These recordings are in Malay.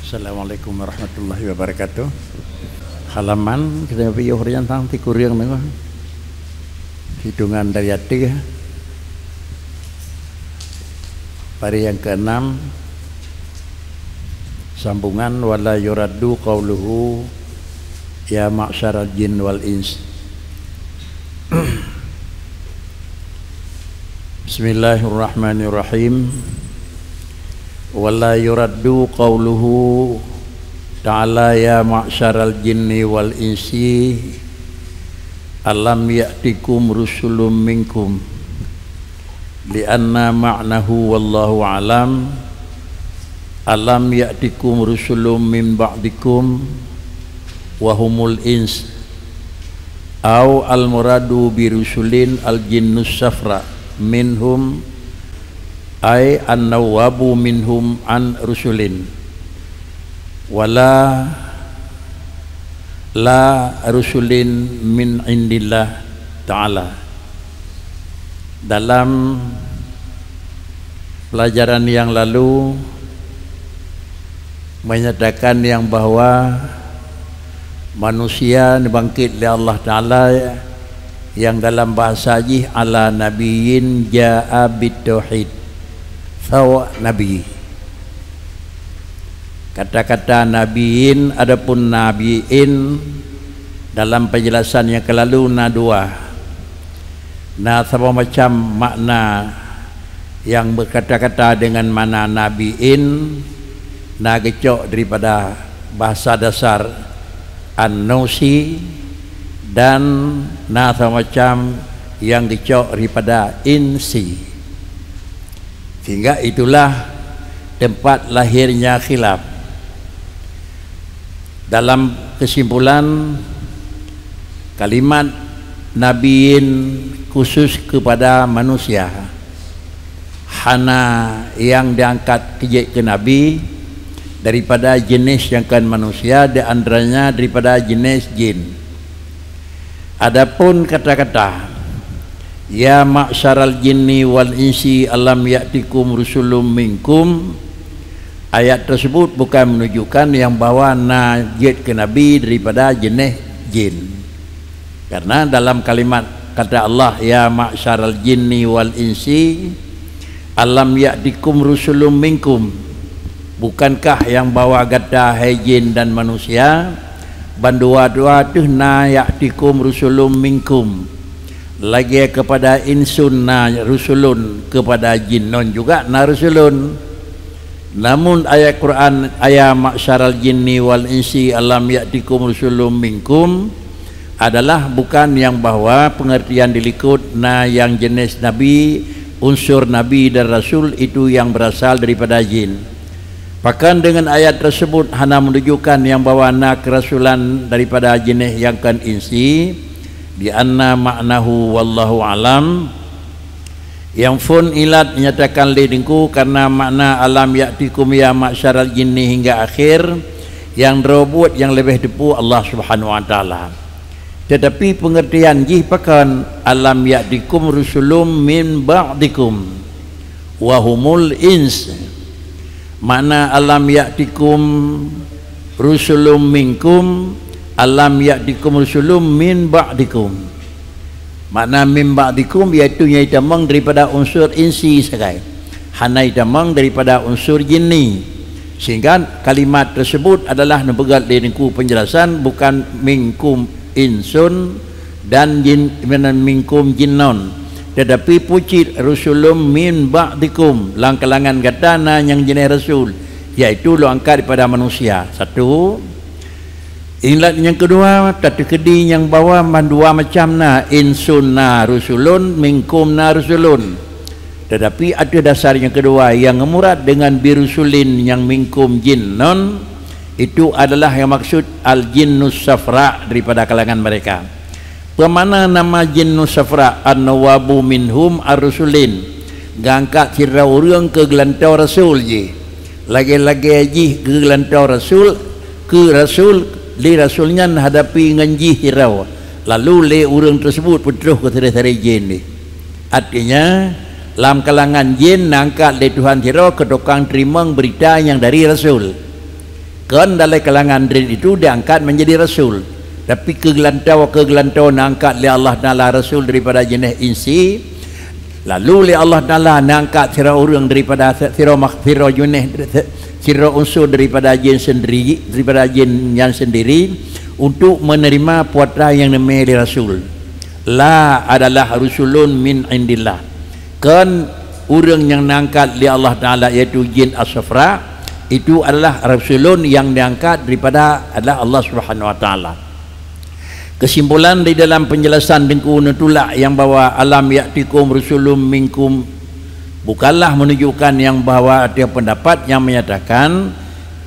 Assalamualaikum warahmatullahi wabarakatuh. Halaman kita pilih harian tang ti kuriang nengah. Hitungan dari hati. Pada yang ke-6 sambungan wala yuraddu qauluhu ya ma'syaral jin wal ins. Bismillahirrahmanirrahim. Wala yuraddu qauluhu ta'ala ya ma'syaral jinni wal insi alam ya'tikum rusulun minkum lianna ma'nahu wallahu alam alam ya'tikum rusulun min ba'dikum wahumul ins au al muradu bi rusulin al jinnus safra minhum ay an-nawwabu minhum an rusulin wala la rusulin min indillah ta'ala. Dalam pelajaran yang lalu menyatakan yang bahwa manusia dibangkit oleh Allah Ta'ala yang dalam bahasa ajih ala nabiyyin ja'a bitauhid sawa nabi. Kata-kata nabiin adapun nabiin dalam penjelasan yang kelalu na dua. Nah sama macam makna yang berkata-kata dengan mana nabiin na gecok daripada bahasa dasar an-nusi dan na sama macam yang gecok daripada insi. Sehingga itulah tempat lahirnya khilaf. Dalam kesimpulan kalimat nabiin khusus kepada manusia, hana yang diangkat ke nabi daripada jenis yang kan manusia, di antaranya daripada jenis jin. Adapun kata-kata ya ma'syaral jinni wal insi alam ya'tikum rusulun minkum, ayat tersebut bukan menunjukkan yang bahawa najid ke nabi daripada jenis jin. Karena dalam kalimat kata Allah ya ma'syaral jinni wal insi alam ya'tikum rusulun minkum, bukankah yang bawa kata hai jin dan manusia bandua-dua tu na ya'tikum rusulun minkum, lagi kepada insun na rusulun, kepada jinnon juga na rusulun. Namun ayat Quran ayat ma'syaral jinni wal insi alam ya'tikum rusulun minkum adalah bukan yang bahwa pengertian dilikut na yang jenis nabi, unsur nabi dan rasul itu yang berasal daripada jin. Bahkan dengan ayat tersebut hanya menunjukkan yang bahwa na kerasulan daripada jenis yang kan insi, di anna ma'nahu wallahu alam, yang fun ilat menyatakan lidingku karena makna alam ya'tikum ya ma'syaral jinni hingga akhir yang robot yang lebih tepu Allah Subhanahu wa taala. Tetapi pengertian jih pakan alam ya'tikum rusulum min ba'dikum wahumul ins, makna alam ya'tikum rusulum minkum alam ya'tikum rusulum min ba'dikum, makna min ba'dikum iaitu yang itamang daripada unsur insi sakai, hana itamang daripada unsur jinni. Sehingga kalimat tersebut adalah nebegat diriku penjelasan bukan minkum insun dan jin minkum jinnon, tetapi pucit rusulum min ba'dikum lang kalangan katana yang jenis rasul, iaitu lo angkat daripada manusia. Satu. Ingat yang kedua, tatu kedi yang bawa dua macam na insun na rusulun minkum na rusulun. Tetapi ada dasar yang kedua yang murad dengan birusulin yang minkum jinnon, itu adalah yang maksud al jinnus safra daripada kalangan mereka. Pemana nama jinnus safra an-nawabu minhum ar-rusulin, ngangkat sira urang ke gelantau rasul je. Lagi-lagi aji ke gelantau rasul, ke rasul li rasulnya hadapi nganji hirau, lalu le urang tersebut putuh ke teri-teri jin ni. Artinya dalam kalangan jin nangkat le Tuhan hirau ke tukang terima berita yang dari rasul. kan dalam kalangan jin itu diangkat menjadi rasul, tapi kegelantau nak angkat oleh Allah Ta'ala rasul daripada jenis insi, lalu oleh Allah Ta'ala nak angkat sira orang daripada sira jenis sira unsur daripada jin sendiri, daripada jin yang sendiri, untuk menerima putra yang namanya rasul. La adalah rusulun min indillah, kan orang yang diangkat oleh Allah Ta'ala iaitu jin as-safra itu adalah rasulun yang diangkat daripada adalah Allah Subhanahu Wa Ta'ala. Kesimpulan di dalam penjelasan dengku itulah yang bahwa alam ya'tikum rusulun minkum bukanlah menunjukkan yang bahwa ada pendapat yang menyatakan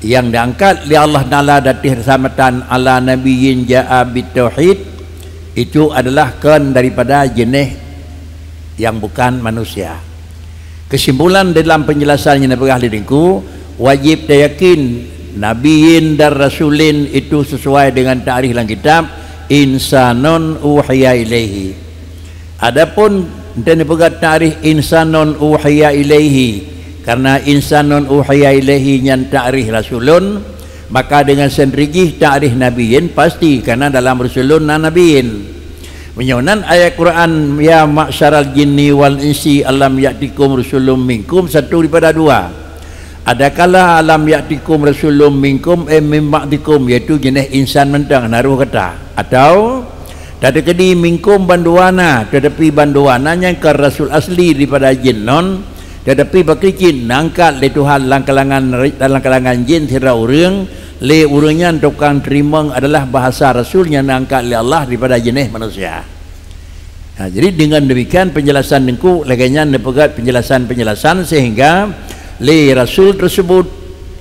yang diangkat oleh Allah Ta'ala dari rahmatan ala nabiyyin ja'a bitauhid itu adalah kan daripada jenis yang bukan manusia. Kesimpulan dalam penjelasannya Nabi ahli dengku, wajib yakin nabiyin dan rasulin itu sesuai dengan takrif dalam kitab insanun uhiya ilaihi. Adapun dan pegat takrif insanun uhiya ilaihi, karena insanun uhiya ilaihi yang takrif rasulun, maka dengan sendiri takrif nabiyin pasti, karena dalam rasulun dan nabiyin. Menyunan ayat Quran ya ma'syaral jinni wal insi alam ya'tikum rusulun minkum, satu daripada dua. Adakala alam ya'tikum rasulun minkum min ba'dikum, iaitu jenis insan mentang naruh kata, atau tadi kedi minkum banduana, tetapi banduananya ke rasul asli daripada jin non, tetapi bagi jin nangkat le Tuhan dalam kalangan jin sira urang le urangnya tukang terima adalah bahasa rasul yang nangkat oleh Allah daripada jenis manusia. Nah, jadi dengan demikian penjelasan dengku laganya nepegat penjelasan sehingga li rasul tersebut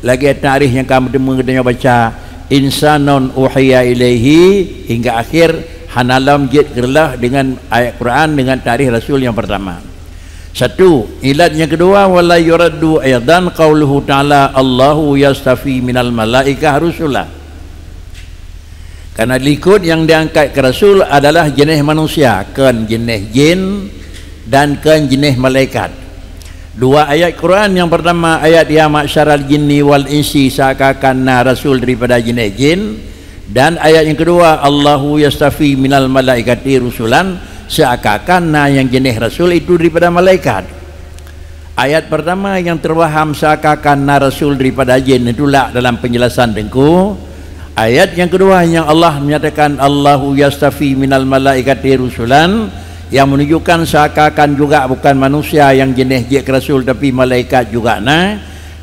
lagi tarikh yang kamu dengar baca insanun uhiya ilaihi hingga akhir hanalam jid gerlah dengan ayat Quran dengan tarikh rasul yang pertama. Satu, ilat yang kedua wala yuraddu aydan qauluhu ta'ala Allahu yastafi minal malaikah rusula. Karena likut yang diangkat ke rasul adalah jenis manusia, kan jenis jin dan kan jenis malaikat. Dua ayat Quran, yang pertama ayat ya ma'syaral jinni wal insi seakan rasul daripada jenis jin, dan ayat yang kedua Allahu yastafi minal malaikati rusulan seakan yang jenis rasul itu daripada malaikat. Ayat pertama yang terwaham seakan rasul daripada jin itulah dalam penjelasan dengku. Ayat yang kedua yang Allah menyatakan Allahu yastafi minal malaikati rusulan, yang menunjukkan seakan juga bukan manusia yang jenis jik rasul tapi malaikat juga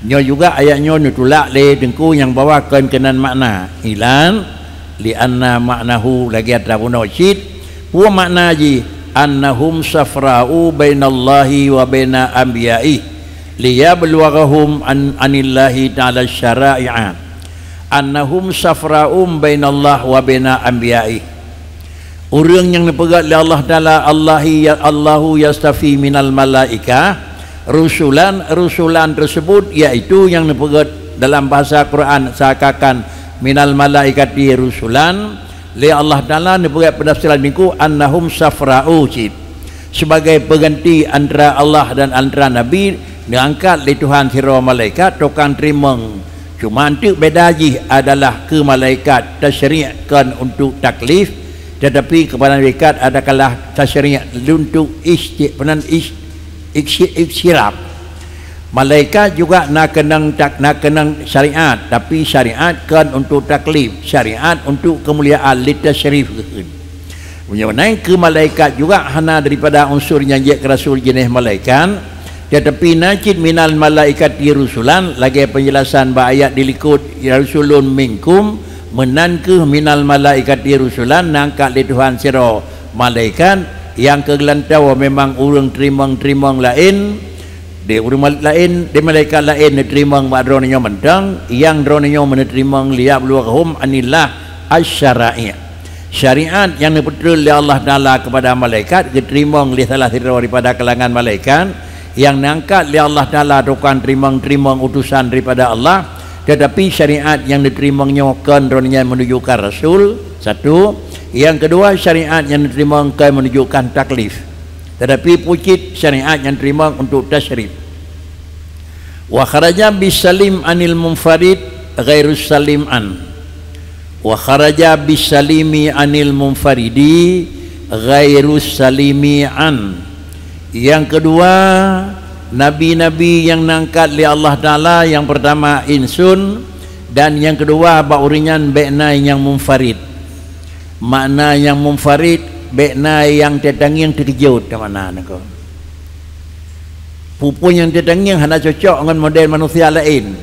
nyo juga ayatnya nutulak le dengku yang bawakan kenan makna ilan li anna maknahu lagi ada punocit puwa makna ji annahum safra'u bainallahi wa baina anbiya'i liyabluwaghum anillahi ta'ala syara'i'a. Annahum safra'um bainallah wa baina anbiya'i, orang yang dipegat oleh Allah Ta'ala Allahu yastafi minal malaika rusulan tersebut iaitu yang dipegat dalam bahasa Quran seakan minal malaikati rusulan li Allah Ta'ala dipegat penafsiran niku annahum safra'u sebagai pengganti antara Allah dan antara Nabi diangkat li Tuhan sira malaikat tukang terima. Cuma nanti beda ji adalah ke malaikat tasyri'kan untuk taklif, tetapi kepada malaikat adalah tasyri' untuk isyirab. Malaikat juga nak kenang syariat, tapi syariat kan untuk taklif, syariat untuk kemuliaan litasyrif. Mengenai ke malaikat juga hana daripada unsur yang ke rasul jenis malaikat, tetapi najid minal malaikati rusulan lagi penjelasan ayat dilikut rasulun minkum menangke minal malaikati rusulan nangkat li Tuhan sira malaikat yang kegelantau memang urang terima lain di urang lain di malaikat lain diterima badronnya mentang yang dronnya menerima liyabluwaghum anillah asy-syara'i, syariat yang dibetul oleh Allah Ta'ala kepada malaikat diterima oleh salah satu daripada kalangan malaikat yang diangkat oleh Allah Ta'ala bukan terima utusan daripada Allah, tetapi syariat yang diterimanya kendronnya menunjukkan rasul. Satu. Yang kedua syariat yang diterima menunjukkan taklif, tetapi pucit syariat yang diterima untuk tasyrif. Wa kharaja bisalim anil munfarid ghairus salim an, wa kharaja bisalimi anil munfaridi ghairus salimi an. Yang kedua, nabi-nabi yang nangkat li Allah Ta'ala, yang pertama insun, dan yang kedua ba'urinyan be'na yang munfarid. Makna yang munfarid be'na yang tetangi yang terkejut ke mana nak? Pupu yang tetangi yang hanya cocok dengan model manusia lain.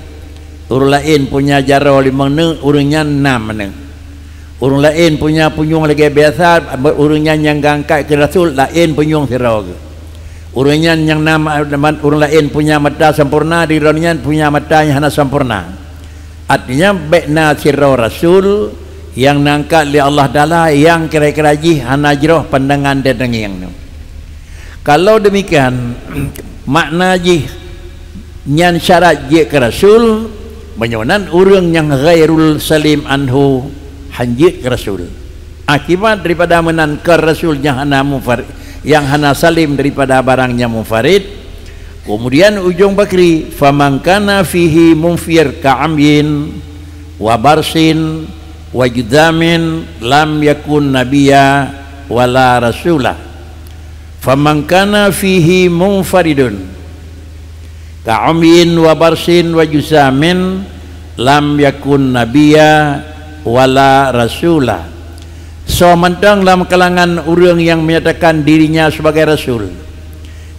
Orang lain punya jaro 5 ne, orangnya 6 ne. Orang lain punya punyung lagi biasa, orangnya yang gangkai ke Rasul, lain punyung sirau. Orangnya yang nama orang lain punya mata sempurna, di orangnya punya mata yang hanya sempurna. Artinya be'na sirau Rasul yang nangkat li Allah Ta'ala, yang kira-kira jih hana jeroh pandangan tetangi yang ni. Kalau demikian, makna jih nyan syarat jih ke Rasul, menyonan orang yang ghairul salim anhu hanjit ke Rasul. Akibat daripada menangkar Rasul yang hana munfarid, yang hana salim daripada barangnya munfarid. Kemudian ujung bakri, faman kana fihi munfir ka'amyin wa barsin wa judzamin lam yakun nabiyya wala rasulah. Faman kana fihi munfaridun ka'amyin wa barsin wa judzamin lam yakun nabiyya wala rasulah. So mentang dalam kalangan orang yang menyatakan dirinya sebagai rasul,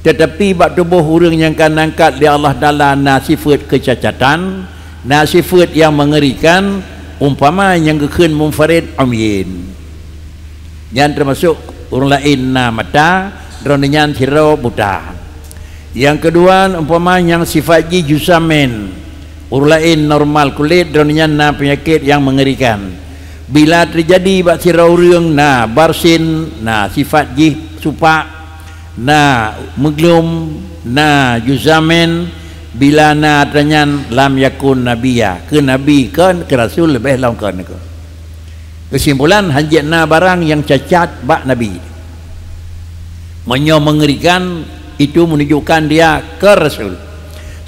tetapi bak tubuh orang yang kan angkat di Allah Ta'ala na sifat kecacatan, na sifat yang mengerikan, umpama yang kekeun munfarid amyin, yang termasuk orang lain na mata, dronyan sirau buta. Yang kedua, umpama yang sifat jusamen, orang lain normal kulit, dronyan na penyakit yang mengerikan. Bila terjadi bak sirau orang na barsin, na sifat supak, na meglum, na juzamen, bila na tanyan lam yakun nabiya, ke nabi kan ke rasul lebih lawan kan ke. Kesimpulan, hanjit na barang yang cacat bak nabi, mengerikan, itu menunjukkan dia ke rasul.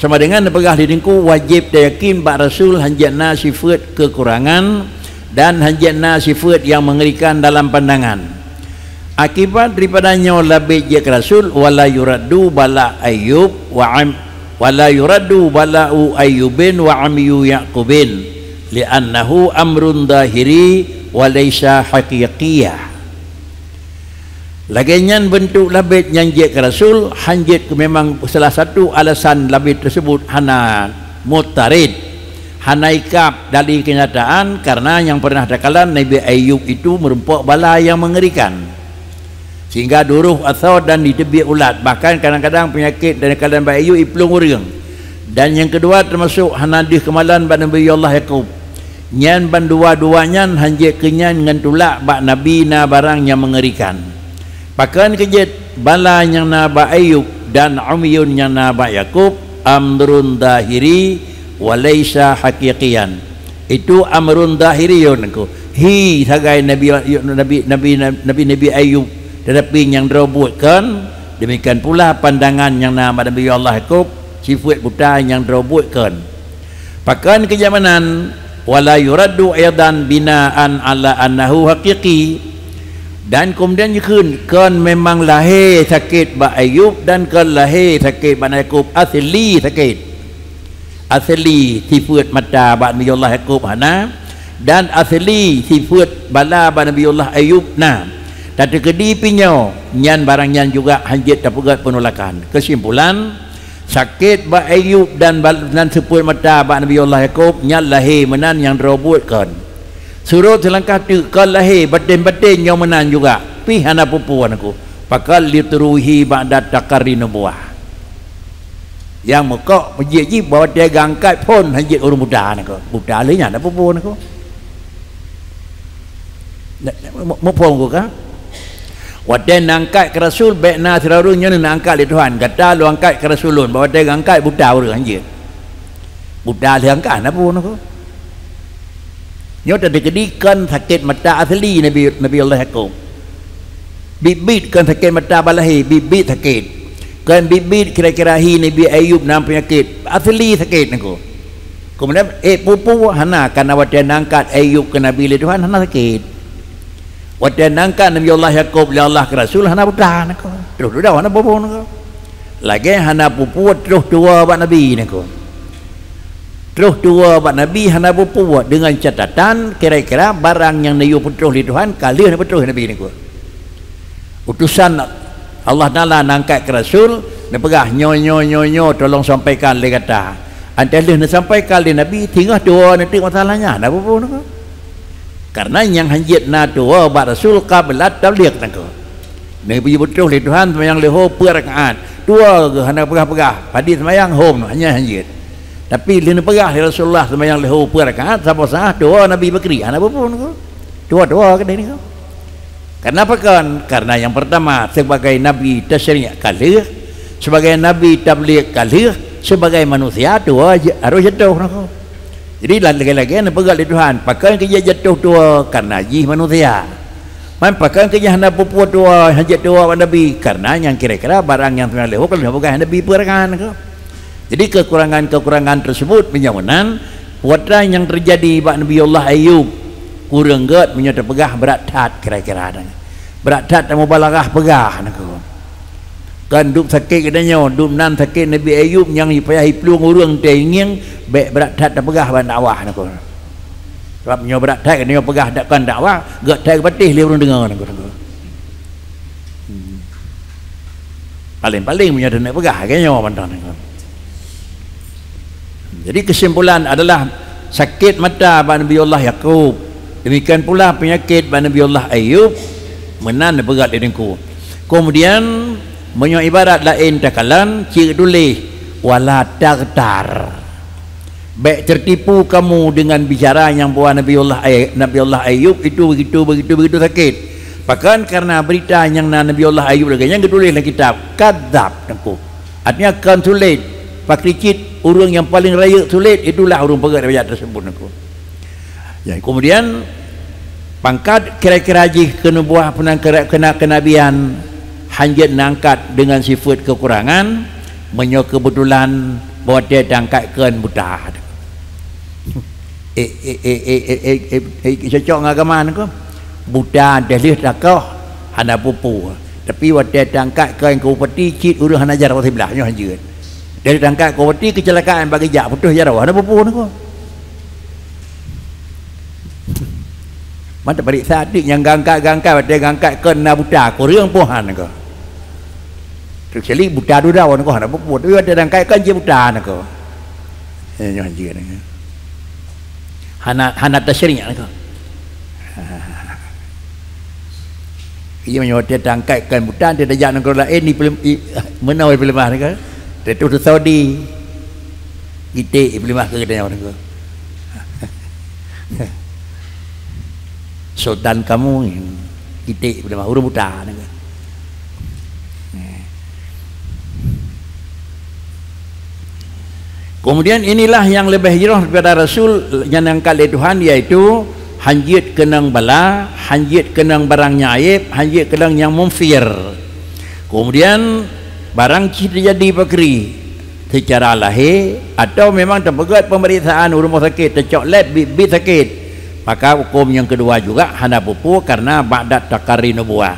Sama dengan pegah diriku wajib dia yakin bak rasul hanjit na sifat kekurangan dan hanjit na sifat yang mengerikan dalam pandangan. Akibat daripadanya labih je ke rasul, wala yuraddu bala Ayyub wala yuraddu bala'u Ayyubin wa amiyu Yaqubin li'annahu amrun dahiri wa laysa haqiqiyah. Lagian bentuk labih yang je ke rasul, hanjit memang salah satu alasan labih tersebut hana mutarid, hana ikap dari kenyataan, karena yang pernah dakalan Nabi Ayyub itu merempuk bala yang mengerikan, sehingga duruh asal dan ditebik ulat, bahkan kadang-kadang penyakit dari kalangan Nabi Ayyub iplung urang. Dan yang kedua termasuk hanadih kemalan bak Nabi Allah Yaqub, nyan ban dua-duanya hanjit kenyan dengan tulak bak Nabi na barang yang mengerikan. Bahkan kejut bala yang na bak Ayyub dan umyun yang na bak Yaqub amrun dahiri walaysa haqiqiyan. Itu amrun dahiriyun aku. Hi sagai Nabi Ayyub, tetapi yang dirobohkan, demikian pula pandangan yang nama Nabi Allah Yaqub, sifat buta yang dirobohkan. Bahkan kejamanan wala yuraddu aidan binaan ala annahu haqiqi, dan kemudian yukun kan memang lahir sakit bak Ayyub dan kan lahir sakit bak Yaqub, asli sakit, asli sifat mata bak Nabi Allah Yaqub hana, dan asli sifat bala bak Nabi Allah Ayyub na. Dan terkedi pinyo nyan barang nyan juga hanjit dapat penolakan. Kesimpulan, sakit bak Ayyub dan sifat mata bak Nabi Allah Yaqub nyan lahir menan yang dirobotkan. Suruh selangkah tu kan lahir batin-batin yang menan juga. Pi hana pupuan aku. Pakal litruhi ba'da takari nubuah. Yang muka pejik bawa dia gangkat pun hanjit orang budak nak. Budak lainnya ada pupuan aku. Mau pun aku kah? Wadah angkat ke Rasul baikna serarungnya nak angkat li Tuhan. Kata lu angkat ke Rasulun bawa dia angkat budak orang hanjit. Budak dia angkat apa pun aku. Nyo tadi kedikan sakit mata asli Nabi Allah Yaqub. Bibit kan sakit mata balahi, bibit sakit. Kan bibit kira-kira hi Nabi Ayyub nam penyakit asli sakit aku. Kemudian pupu hana karena wadian angkat Ayub ke Nabi Tuhan hana sakit. Wadian angkat Nabi Allah Yaqub li Allah ke Rasul hana buta nako. Terus dah hana pupu nako. Lagi hana pupu terus dua bab Nabi nako. Terus dua bab Nabi hana pupu dengan catatan kira-kira barang yang nayu putus li Tuhan kali hana putus Nabi nako. Utusan Allah Taala nangkat ke Rasul, dia pegah nyo tolong sampaikan dia kata. Antara nak sampaikan dia Nabi tinggal dua nanti masalahnya ada apa pun nako. Karena yang hanjit na dua bab Rasul qablat tabligh nako. Nabi putus li Tuhan sembahyang leho perakaat. Dua ke hana pegah-pegah. Padi sembahyang home hanya hanjit. Tapi dia pegah Rasulullah sembahyang leho perakaat sama sah dua Nabi Bakri. Ada apa pun nako. Dua-dua ke ni nako. Kenapa kan? Karena yang pertama sebagai Nabi tasyri' kalih, sebagai Nabi tabligh kalih, sebagai manusia dua harus jatuh nako. Jadi lagi-lagi nak pegang di Tuhan, pakai kerja jatuh dua karena ji manusia. Man pakai kerja hendak pupu dua, hajat dua Nabi karena yang kira-kira barang yang tuan leho kalau bukan Nabi perkan nako. Jadi kekurangan-kekurangan tersebut menyamanan putra yang terjadi bak Nabi Allah Ayub kurang get menyata pegah berat tat kira-kira berat tat dan mubalaghah pegah nako. Kan duk sakit katanya, duk nan sakit Nabi Ayub yang payah hiplung urang tenging baik berat tat dan pegah ban dakwah nako. Sebab nyo berat tat katanya pegah dakkan dakwah, gak tai patih dia urang dengar nako. Paling-paling menyata nak pegah katanya pantan nako. Jadi kesimpulan adalah sakit mata bak Nabi Allah Yaqub. Demikian pula penyakit bak Nabi Allah Ayub menan berat di dengku. Kemudian menyo ibarat lain takalan ciri tulis wala tagtar. Baik tertipu kamu dengan bicara yang buat Nabi Allah Ayub itu begitu sakit. Bahkan karena berita yang Nabi Allah Ayub lagi yang ditulis dalam kitab kadzab dengku. Artinya kan sulit. Pakricit urang yang paling raya sulit itulah urang pegat ayat tersebut dengku. Ya, kemudian pangkat kira-kira haji kenubuah kena kenabian hanjat nangkat dengan sifat kekurangan menyo kebetulan bahawa dia dangkatkan buta. Cocok agama nako. Buta dalih takoh hana pupu. Tapi wadah dangkatkan ke upati cit urang hana jarah sebelahnya hanjat. Dari dangkat ke upati kecelakaan bagi jak putus jarah hana pupu nako. Mata balik sadik yang gangkat dia gangkat kena buta kurang pohan nako. Terkali buta tu dah nako hana pupu tapi ada gangkat kan je buta nako. Nyo je nako. Hana tasyri' nako. Ia menyuruh gangkat kan buta dia dah jangan nako lain ni menawai pelemah nako. Dia tu Saudi. Itik pelemah ke dia nako. Sultan kamu itik pada huruf buta nako. Kemudian inilah yang lebih hijrah daripada Rasul yang angkat oleh Tuhan, yaitu hanjit kenang bala, hanjit kenang barangnya aib, hanjit kenang yang mumfir. Kemudian barang terjadi bakri secara lahir atau memang terpegat pemeriksaan rumah sakit tercoklat bibit sakit, maka hukum yang kedua juga hana pupu karena ba'da takari nubuah.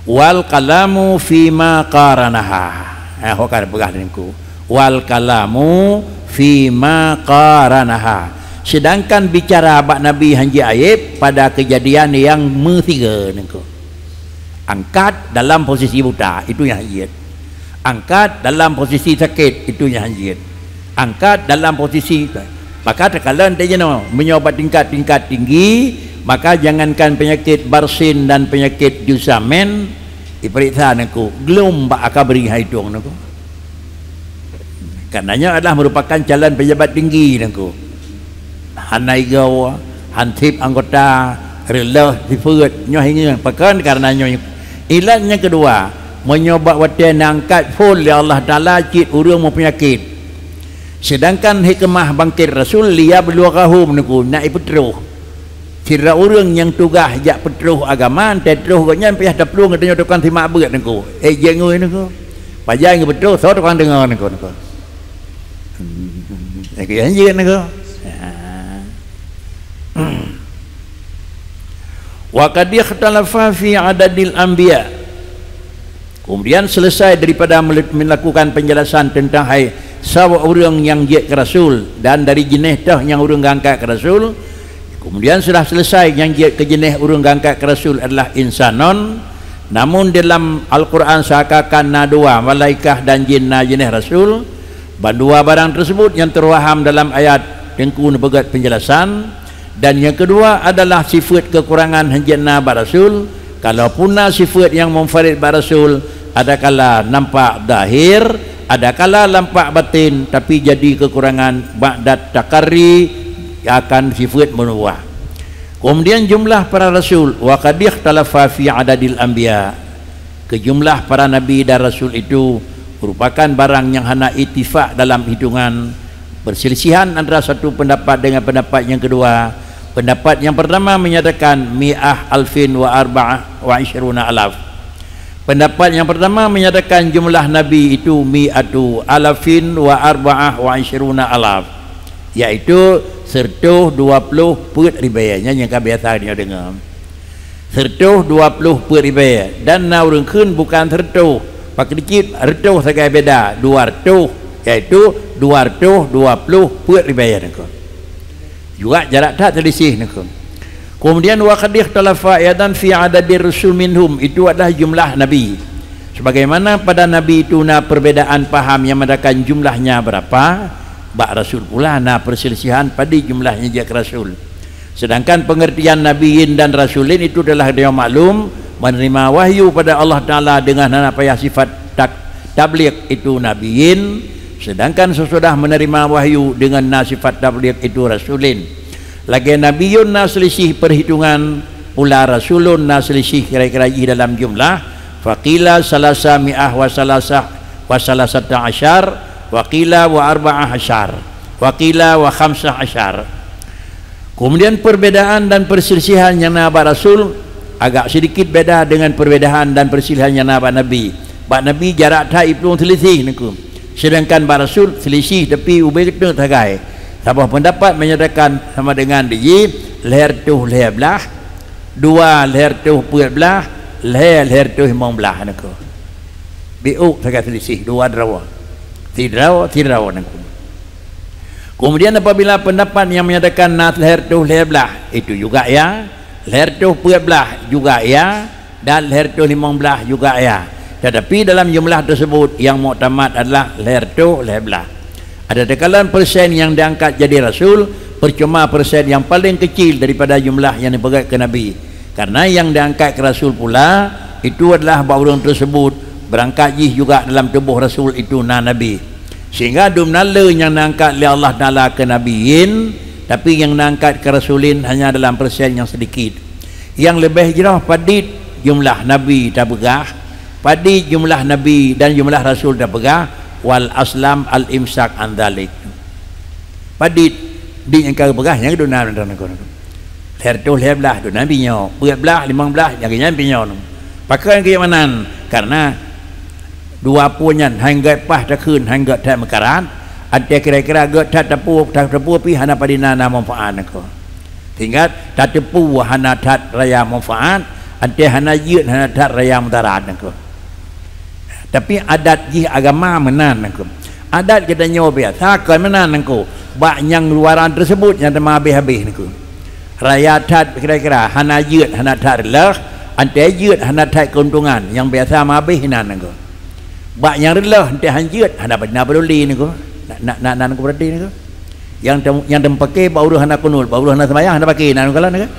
Wal kalamu fima qaranaha. Hokar pegah dengku. Wal kalamu fima qaranaha. Sedangkan bicara bak Nabi hanji aib pada kejadian yang ketiga dengku. Angkat dalam posisi buta, itu yang hanjit. Angkat dalam posisi sakit, itu yang hanjit. Angkat dalam posisi, maka terkala dia menyobat tingkat-tingkat tinggi, maka jangankan penyakit barsin dan penyakit jusamen diperiksa nako gelum bak akabri haidong nako. Karenanya adalah merupakan jalan pejabat tinggi nako. Hanai gawa, hantip anggota rela dipurut nyoh hingga pakan karenanya ilan yang kedua menyobat wate angkat full ya Allah Taala cit urang mau penyakit. Sedangkan hikmah bangkit Rasul liya beluagahum niku nak petruh. Kira orang yang tugas jak petruh agama tetruh ganya payah daplu ngadanya tukang timak berat niku. Jengoi niku. Pajai ngi betul so tukang dengar niku. Janji kan kau. Wa qad ikhtalafa fi adadil anbiya. Kemudian selesai daripada melakukan penjelasan tentang siapa orang yang dia ke Rasul dan dari jenis dah yang orang angkat ke Rasul. Kemudian sudah selesai yang dia ke jenis orang angkat ke Rasul adalah insanon. Namun dalam Al-Quran seakan dua malaikah dan jin jenis Rasul. Dua barang tersebut yang terwaham dalam ayat tengku begat penjelasan. Dan yang kedua adalah sifat kekurangan jenna Rasul. Kalau punah sifat yang munfarid Rasul, adakala nampak zahir, adakala nampak batin, tapi jadi kekurangan ba'dat takarri akan sifat menuah. Kemudian jumlah para rasul wa qad ikhtalafa fi adadil anbiya. Kejumlah para nabi dan rasul itu merupakan barang yang hana ittifaq dalam hitungan, perselisihan antara satu pendapat dengan pendapat yang kedua. Pendapat yang pertama menyatakan mi'ah alfin wa arba'ah wa isyruna alaf. Pendapat yang pertama menyatakan jumlah nabi itu mi'atu alafin wa arba'ah wa isyruna alaf, iaitu 120 put ribayanya yang biasa dia dengar. 120 put ribaya dan naurun kun bukan 100 pakai dikit 100 sagai beda 200, iaitu 220 put ribaya nak. Juga jarak tak terlisih nak. Kemudian wa qad ikhtalafa aidan fi adadir rusul minhum, itu adalah jumlah nabi. Sebagaimana pada nabi itu perbedaan paham yang mendakan jumlahnya berapa, bak rasul pula perselisihan pada jumlahnya dia ke rasul. Sedangkan pengertian nabiin dan rasulin itu adalah dia maklum menerima wahyu pada Allah Taala dengan payah sifat tabligh itu nabiin. Sedangkan sesudah menerima wahyu dengan sifat tabligh itu rasulin. Lagi nabiyun selisih perhitungan, pula rasulun selisih kira-kira dalam jumlah. Faqila salasa mi'ah wa salasata asyar, waqila wa arba'ah asyar, waqila wa khamsah asyar. Kemudian perbedaan dan perselisihan yang naba rasul agak sedikit beda dengan perbedaan dan perselisihan yang naba nabi. Bak nabi jarak taib pun selisih niku. Sedangkan bak rasul selisih tapi ubay kena tagai. Sebuah pendapat menyatakan sama dengan dia leher tu leher belah, dua leher tu puat belah, leher tu himong belah niku. Biuk tagai selisih dua drawa. Tidak niku. Kemudian apabila pendapat yang menyatakan leher tu leher belah, itu juga ya, leher tu puat belah juga ya, dan leher tu himong belah juga ya. Tetapi dalam jumlah tersebut yang muktamad adalah leher tu leher belah. Ada tekalan persen yang diangkat jadi rasul, percuma persen yang paling kecil daripada jumlah yang dipegang ke nabi. Karena yang diangkat ke rasul pula itu adalah orang tersebut berangkat juga dalam tubuh rasul itu nabi. Sehingga dumnala yang diangkat oleh Allah Taala ke nabiin, tapi yang diangkat ke rasulin hanya dalam persen yang sedikit. Yang lebih jerah padit jumlah nabi tak pegah, padit jumlah nabi dan jumlah rasul tak pegah. Wal aslam al imsak an dzalik. Padit di yang kau pegah yang duna dan kau. Leher tu leher belah tu nabi nyo, puat belah 15 yang nya pinyo. Pakai ke manan karena dua punyan hangga pah ta khun hangga ta mekaran, ada kira-kira ge ta tepu pi hana padina na manfaat ko. Tinggal ta tepu hana tat raya manfaat, ada hana yeut hana tat raya mudarat ko. Tapi adat ji agama menan nangku. Adat kita nyo biasa kan menan nangku. Bak yang luaran tersebut yang tema habis-habis nangku. Raya tat kira-kira hana yeut hana tat relah, ante yeut hana tat keuntungan yang biasa habis hinan nangku. Bak yang relah ante han yeut hana peduli nangku. Nak nangku berarti nangku. Yang dem pakai bau hana kunul, bau hana sembahyang hana pakai nangku kala nangku.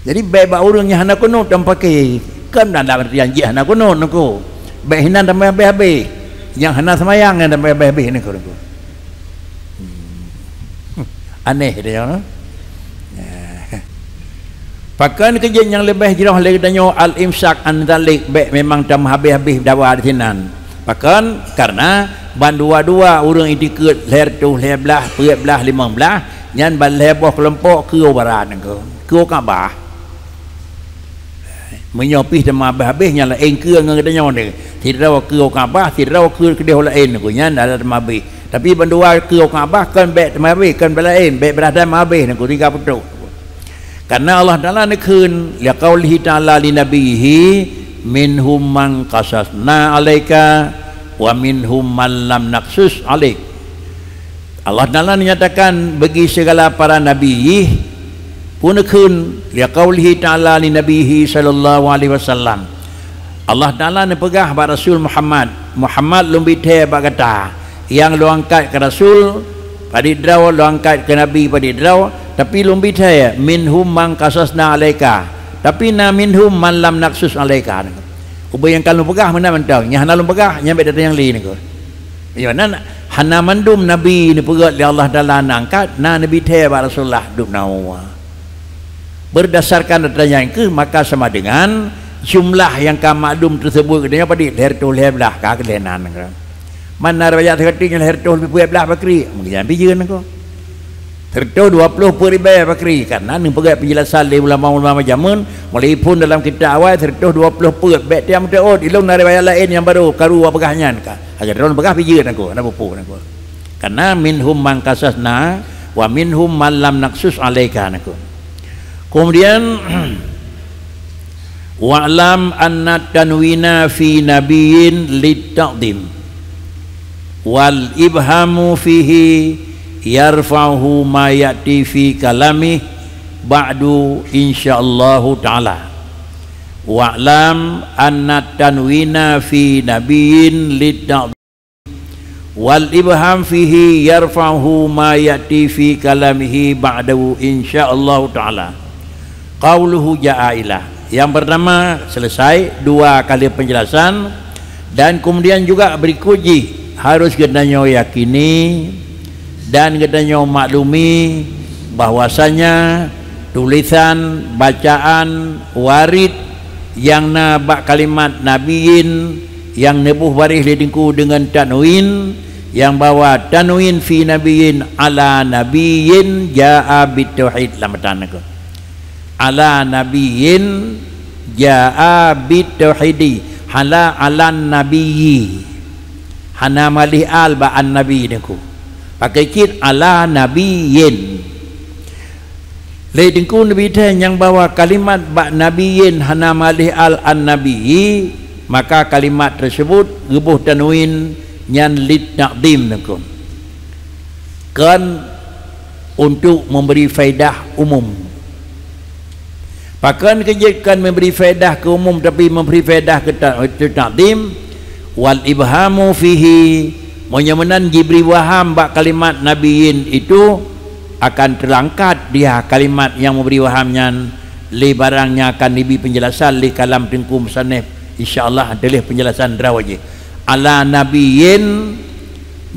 Jadi baik orang yang hendak kunut dan pakai kan dalam janji hendak kunut nako. Baik hinan sampai habis-habis. Yang hendak semayang dan sampai habis-habis nako. Aneh dia no. Pakan kerja yang lebih jerah lagi tanya al imsak an dzalik baik memang tam habis-habis dawa di sinan. Pakan karena ban dua-dua orang itikut leher tu leher belah, puat belah 15 nyan ban leher buah kelompok ke barat nako. Ke Kaabah. menyopih dan habis-habisnya lah engke dengan katanya ni tidak rawa ke Kaabah tidak rawa ke dia lain ku nya ada habis tapi bandua ke Kaabah kan baik habis kan lain baik berada habis ku tiga betul karena Allah Taala ni kun li qaulihi ta'ala li nabihi minhum man qasasna alaika wa minhum man lam naqsus alaik. Allah Taala menyatakan bagi segala para nabi pun kun li qaulihi ta'ala li nabihi sallallahu alaihi wasallam. Allah Taala ni pegah ba Rasul Muhammad lumbi the ba kata yang lu angkat ke Rasul pada draw lu angkat ke nabi pada draw tapi lumbi the minhum man qasasna alaika tapi na minhum man lam naqsus alaika. Ubayangkan lu pegah mana mentau nya hana lu pegah nya beda yang lain ko. Ya nan hana mandum nabi ni pegat li Allah Taala angkat na nabi the ba Rasulullah duk nawa. Berdasarkan datanya ke maka sama dengan jumlah yang kamadum tersebut katanya pada hertol herbelah ka kelenan kan. Mana riwayat katanya hertol belah bakri mungkin pijeun ko. Hertol 20 ribu bakri karena ni pegat penjelasan li ulama-ulama zaman mulai pun dalam kitab awal hertol 20 per bet tiam teod ilung riwayat lain yang baru karu pegahnya ka. Ajar orang pegah pijeun ko ana pupu ko. Karena minhum man qasasna wa minhum man lam naqsus alaika ko. Kemudian wa'lam anna tanwina fi nabiyyin litaqdim wal ibhamu fihi yarfa'uhu ma ya'ti fi kalami ba'du insyaallahu ta'ala. Wa'lam anna tanwina fi nabiyyin litaqdim wal ibham fihi yarfa'uhu ma ya'ti fi kalamihi ba'du insyaallahu ta'ala. Qauluhu ja'ailah. Yang pertama selesai dua kali penjelasan dan kemudian juga berikuji harus kita yakini dan kita maklumi bahwasanya tulisan bacaan warid yang nabak kalimat nabiyin yang nebuh baris lidingku dengan tanwin yang bawa tanwin fi nabiyin ala nabiyin ja'a bitauhid lamatan aku ala nabiyin ja'a bitauhidi hala alan nabiyyi hana malih al ba'an nabi niku pakai kit ala nabiyin ledingku nabi teh yang bawa kalimat ba nabiyin hana malih al an nabiyyi maka kalimat tersebut gebuh tanwin nyan lit taqdim niku kan untuk memberi faedah umum. Bahkan kejikan memberi faedah ke umum tapi memberi faedah ke takdim wal ibhamu fihi menyamanan diberi waham bak kalimat nabiyin itu akan terangkat dia kalimat yang memberi wahamnya li barangnya akan diberi penjelasan li kalam tengku musannif insyaallah adalah penjelasan drawaji ala nabiyin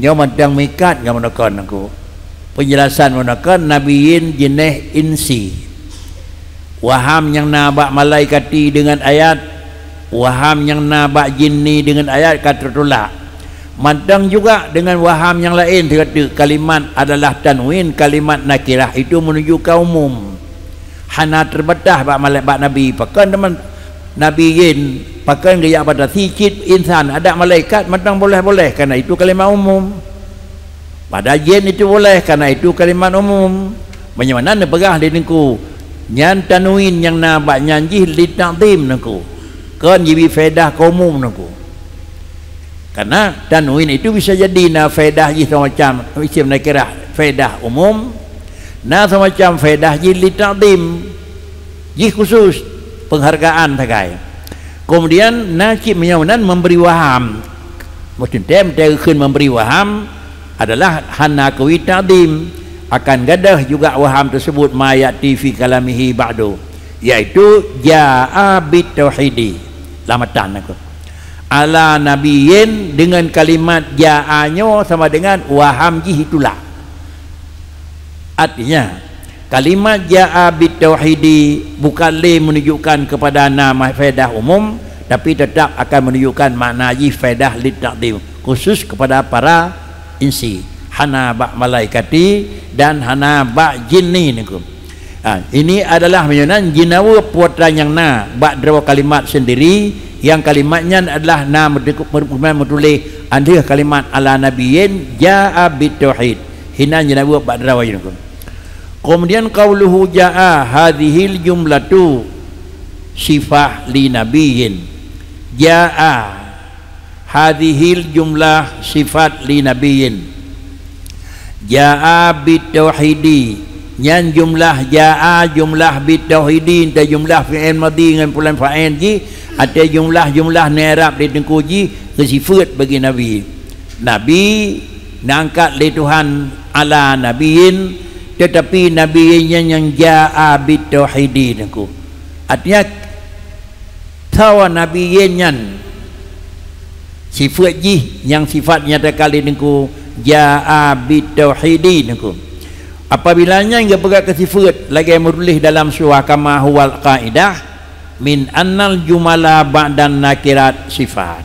nyo madang mikat ngamonakon aku penjelasan monakon nabiyin jenis insi. Waham yang nabak malaikati dengan ayat, waham yang nabak jinni dengan ayat kata tolak. Mantang juga dengan waham yang lain kata kalimat adalah tanwin, kalimat nakirah itu menunjukkan umum. Hana terbedah bak malaikat bak nabi, pakan teman nabiyin, pakan gaya pada sikit insan ada malaikat mantang boleh-boleh karena itu kalimat umum. Pada jin itu boleh karena itu kalimat umum. Bagaimana pegah di ningku nyan tanwin yang nabak nyanjih li taqdim naku kan jibi faedah umum naku karena tanwin itu bisa jadi na faedah ji semacam isim nakirah faedah umum na semacam faedah ji li taqdim ji khusus penghargaan takai kemudian nakib menyaunan memberi waham mungkin tem memberi waham adalah hana kawi taqdim akan gadah juga waham tersebut mayati fi kalamihi ba'du yaitu ja'a bitauhidi lamatan aku ala nabiyin dengan kalimat ja'anyo sama dengan waham jih itulah artinya kalimat ja'a bitauhidi bukan le menunjukkan kepada nama faedah umum tapi tetap akan menunjukkan makna jih faedah li taqdim khusus kepada para insi hana bak malaikati dan hana bak jinni niku Ini adalah menyonan jinawa putra yang na ba'dra kalimat sendiri yang kalimatnya adalah na menulis andih kalimat ala nabiyyin ja'a bitauhid hina jinawa ba'dra wa yunkum. Kemudian qauluhu ja'a hadhil jumlatu sifah li nabiyyin ja'a hadhil jumlah sifat li nabiyyin ja'a bitauhidi nyan jumlah ja'a jumlah bitauhidin ta jumlah fi'il madhi dengan pulan fa'il ji ada jumlah nerab di tengku ji sifat bagi nabi nangkat li Tuhan ala nabiyin tetapi nabiyin yang ja'a bitauhidin aku artinya tawa nabiyin nyan sifat ji yang sifatnya terkali tengku ja'a bitauhidin aku. Apabila yang berpegang ke sifat lagi menulis dalam surah kama huwal qaidah min annal jumala ba'dan nakirat sifat.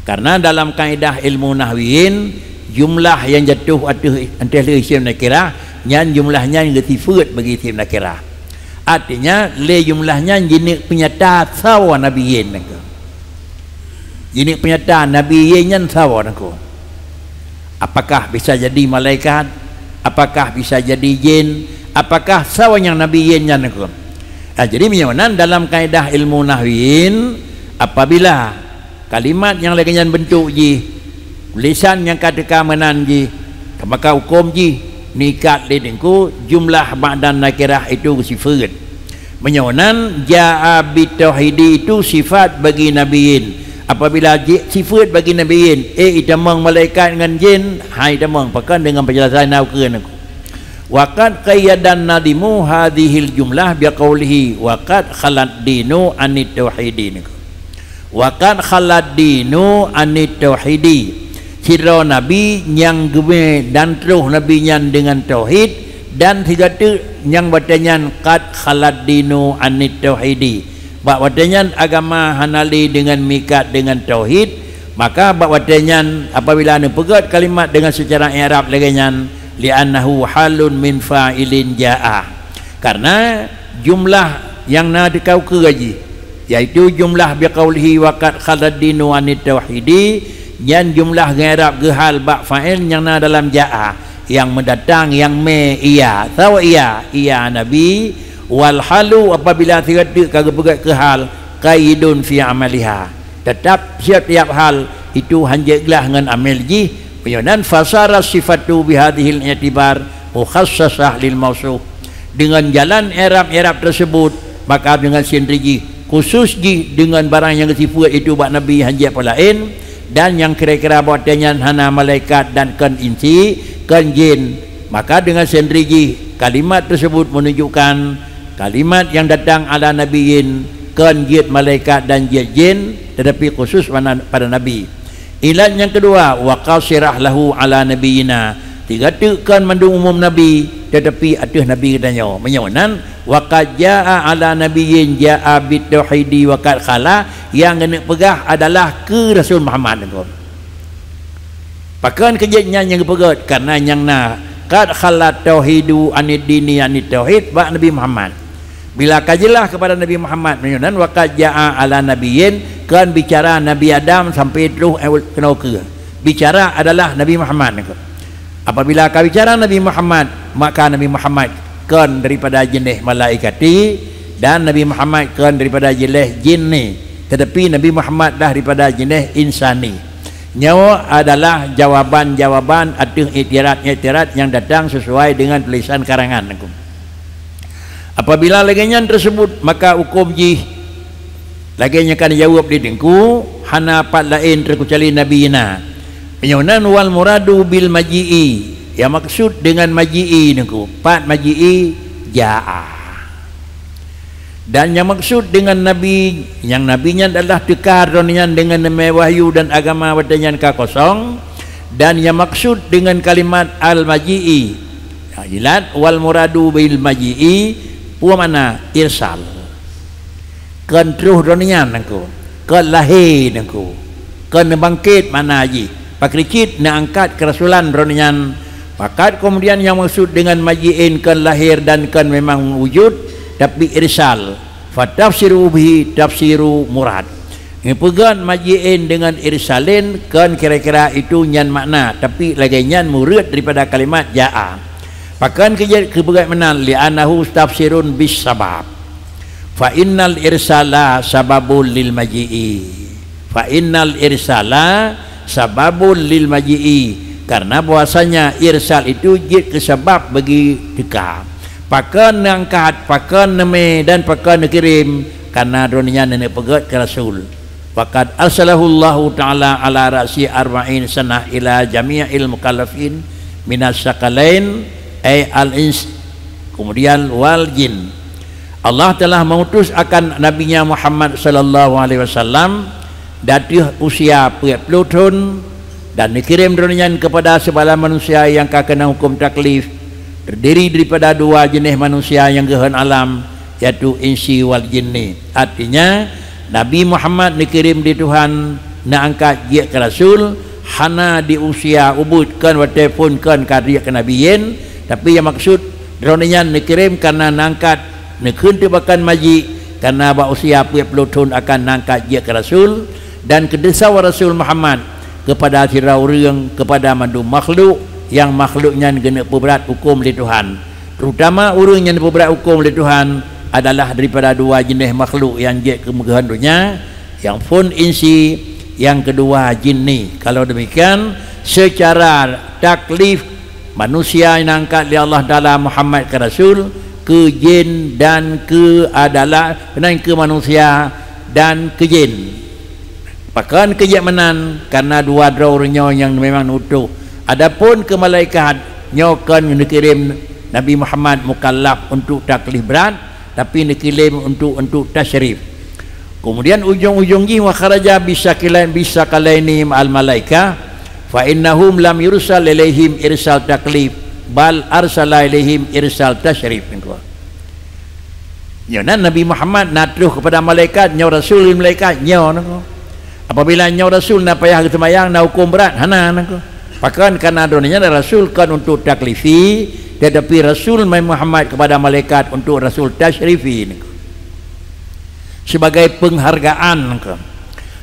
Karena dalam kaidah ilmu nahwiyin jumlah yang jatuh antara isim nakirah yang jumlahnya yang sifat bagi isim nakirah. Artinya le jumlahnya jenis penyataan sawa nabiyin nako. Jenis penyataan nabiyin yang sawa nako. Apakah bisa jadi malaikat? Apakah bisa jadi jin? Apakah sawanya nabiyin yang nak? Jadi menyonan dalam kaedah ilmu nahwiin apabila kalimat yang lagi bentuk ji lisan yang kata menan ji maka hukum ji nikat di dengku jumlah ba'dan nakirah itu sifat. Menyonan ja'a bitauhidi itu sifat bagi nabiyin. Apabila sifat bagi nabiyin itamang malaikat dengan jin itamang pakan dengan penjelasan naukeun aku waqad qayyadan nadimu hadhil jumlah biqaulihi waqad khalat dinu anit tauhidin waqad khalat dinu anit tauhidi sira nabi yang geme dan terus nabi nyan dengan tauhid dan tiga tu yang batanyan qad khalat dinu anit tauhidi bak wadanyan agama hanali dengan mikat dengan tauhid maka bak wadanyan apabila anu pegat kalimat dengan secara i'rab laganyan li'annahu halun min fa'ilin ja'a karena jumlah yang na dikau ke gaji yaitu jumlah biqaulihi waqad khaladdinu anit tauhidi dan jumlah i'rab gehal bak fa'il yang na dalam ja'a yang mendatang yang iya tahu iya nabi wal halu apabila tidak kagak pegat ke hal qaidun fi amaliha tetap setiap hal itu hanjeglah dengan amal ji peyonan fasara sifatu bihadhil i'tibar mukhassasah lil mausuf dengan jalan i'rab tersebut maka dengan sendiri khusus ji dengan barang yang sifat itu bak nabi hanjeg lain dan yang kira-kira buatnya hana malaikat dan kan insi kan jin maka dengan sendiri kalimat tersebut menunjukkan kalimat yang datang ala nabiyin kan jin malaikat dan jin tetapi khusus pada nabi. Ilan yang kedua wa qasirah lahu ala nabiyina tiga tu kan mandung umum nabi tetapi atuh nabi katanya menyonan wa qad jaa ala nabiyyin jaa bitauhidi wa qad khala yang kena pegah adalah ke Rasul Muhammad tu. Pakan kejadian yang pegat karena yang na qad khala tauhidu anid dini anit tauhid ba Nabi Muhammad. Bila kajilah kepada Nabi Muhammad menyonan wa qad jaa ala nabiyyin kan bicara Nabi Adam sampai terus kena ke. Bicara adalah Nabi Muhammad. Apabila kau bicara Nabi Muhammad maka Nabi Muhammad kan daripada jenis malaikati dan Nabi Muhammad kan daripada jenis jinni tetapi Nabi Muhammad dah daripada jenis insani. Nyawa adalah jawaban-jawaban atau iktirat-iktirat yang datang sesuai dengan tulisan karangan aku. Apabila laginya tersebut maka hukum ji laginya kan jawab di dengku hana pat lain terkecuali nabiyina penyonan wal muradu bil maji'i yang maksud dengan maji'i dengku pat maji'i ja'a dan yang maksud dengan nabi yang nabinya adalah tekar dengan nama wahyu dan agama wadanyan ka kosong dan yang maksud dengan kalimat al maji'i jilat wal muradu bil maji'i puan mana irsal kan terus dunia nangku kan lahir nangku kan bangkit mana aji pakricit na angkat kerasulan ronian Fakat kemudian yang maksud dengan maji'in kan lahir dan kan memang wujud, tapi irsal. Fatafsiru bihi tafsiru murad. Ini pegan maji'in dengan irsalin kan kira-kira itu nyan makna, tapi lagi nyan murid daripada kalimat ja'a. Pakan kebagaimana li'anahu tafsirun bis sabab. Fa innal irsala sababul lil maji'i. Fa innal irsala sababul lil maji'i. Karena bahwasanya irsal itu jid ke sebab bagi teka. Pakan angkat, pakan neme dan pakan kirim karena dunia nenek pegat ke Rasul. Faqad arsalahullahu ta'ala ala ra'si arba'in sanah ila jami'il mukallafin minas sakalain ay al-ins kemudian wal jin. Allah telah mengutus akan nabinya Muhammad sallallahu alaihi wasallam dari usia 40 tahun dan dikirim dunia kepada segala manusia yang kena hukum taklif, terdiri daripada dua jenis manusia yang gehan alam, yaitu insi wal jinni. Artinya Nabi Muhammad dikirim di Tuhan nak angkat dia ke Rasul hana di usia ubud kan walaupun kan karya kenabiyin, tapi yang maksud dunia dikirim karena nangkat nekun tibakan maji karena usia 40 tahun akan nangkat dia ke Rasul dan kedesa Rasul Muhammad kepada sirau orang, kepada mandu makhluk yang makhluknya kena berat hukum oleh Tuhan, terutama orang yang berat hukum oleh Tuhan adalah daripada dua jenis makhluk yang je kemegahan dunia, yang pun insi, yang kedua jinni. Kalau demikian secara taklif manusia yang angkat oleh Allah Ta'ala Muhammad ke Rasul, ke jin dan ke adalah ke manusia dan ke jin. Pakan kejamanan karena dua draurnya yang memang utuh. Adapun ke malaikat nyokan dikirim Nabi Muhammad mukallaf untuk taklif berat, tapi dikirim untuk tasyrif. Kemudian ujung-ujungnya wa kharaja bisa kalaini al malaika fa innahum lam yursal ilaihim irsal taklif bal arsala ilaihim irsal tasyrif. Nyonan Nabi Muhammad natruh kepada malaikat, nyo rasul malaikat nyo nako. Apabila nyaw Rasul nak payah semayang nak hukum berat hana nako. Pakan karena adonanya Rasul kan untuk taklifi, tetapi Rasul Muhammad kepada malaikat untuk Rasul tasyrifi nako. Sebagai penghargaan nako.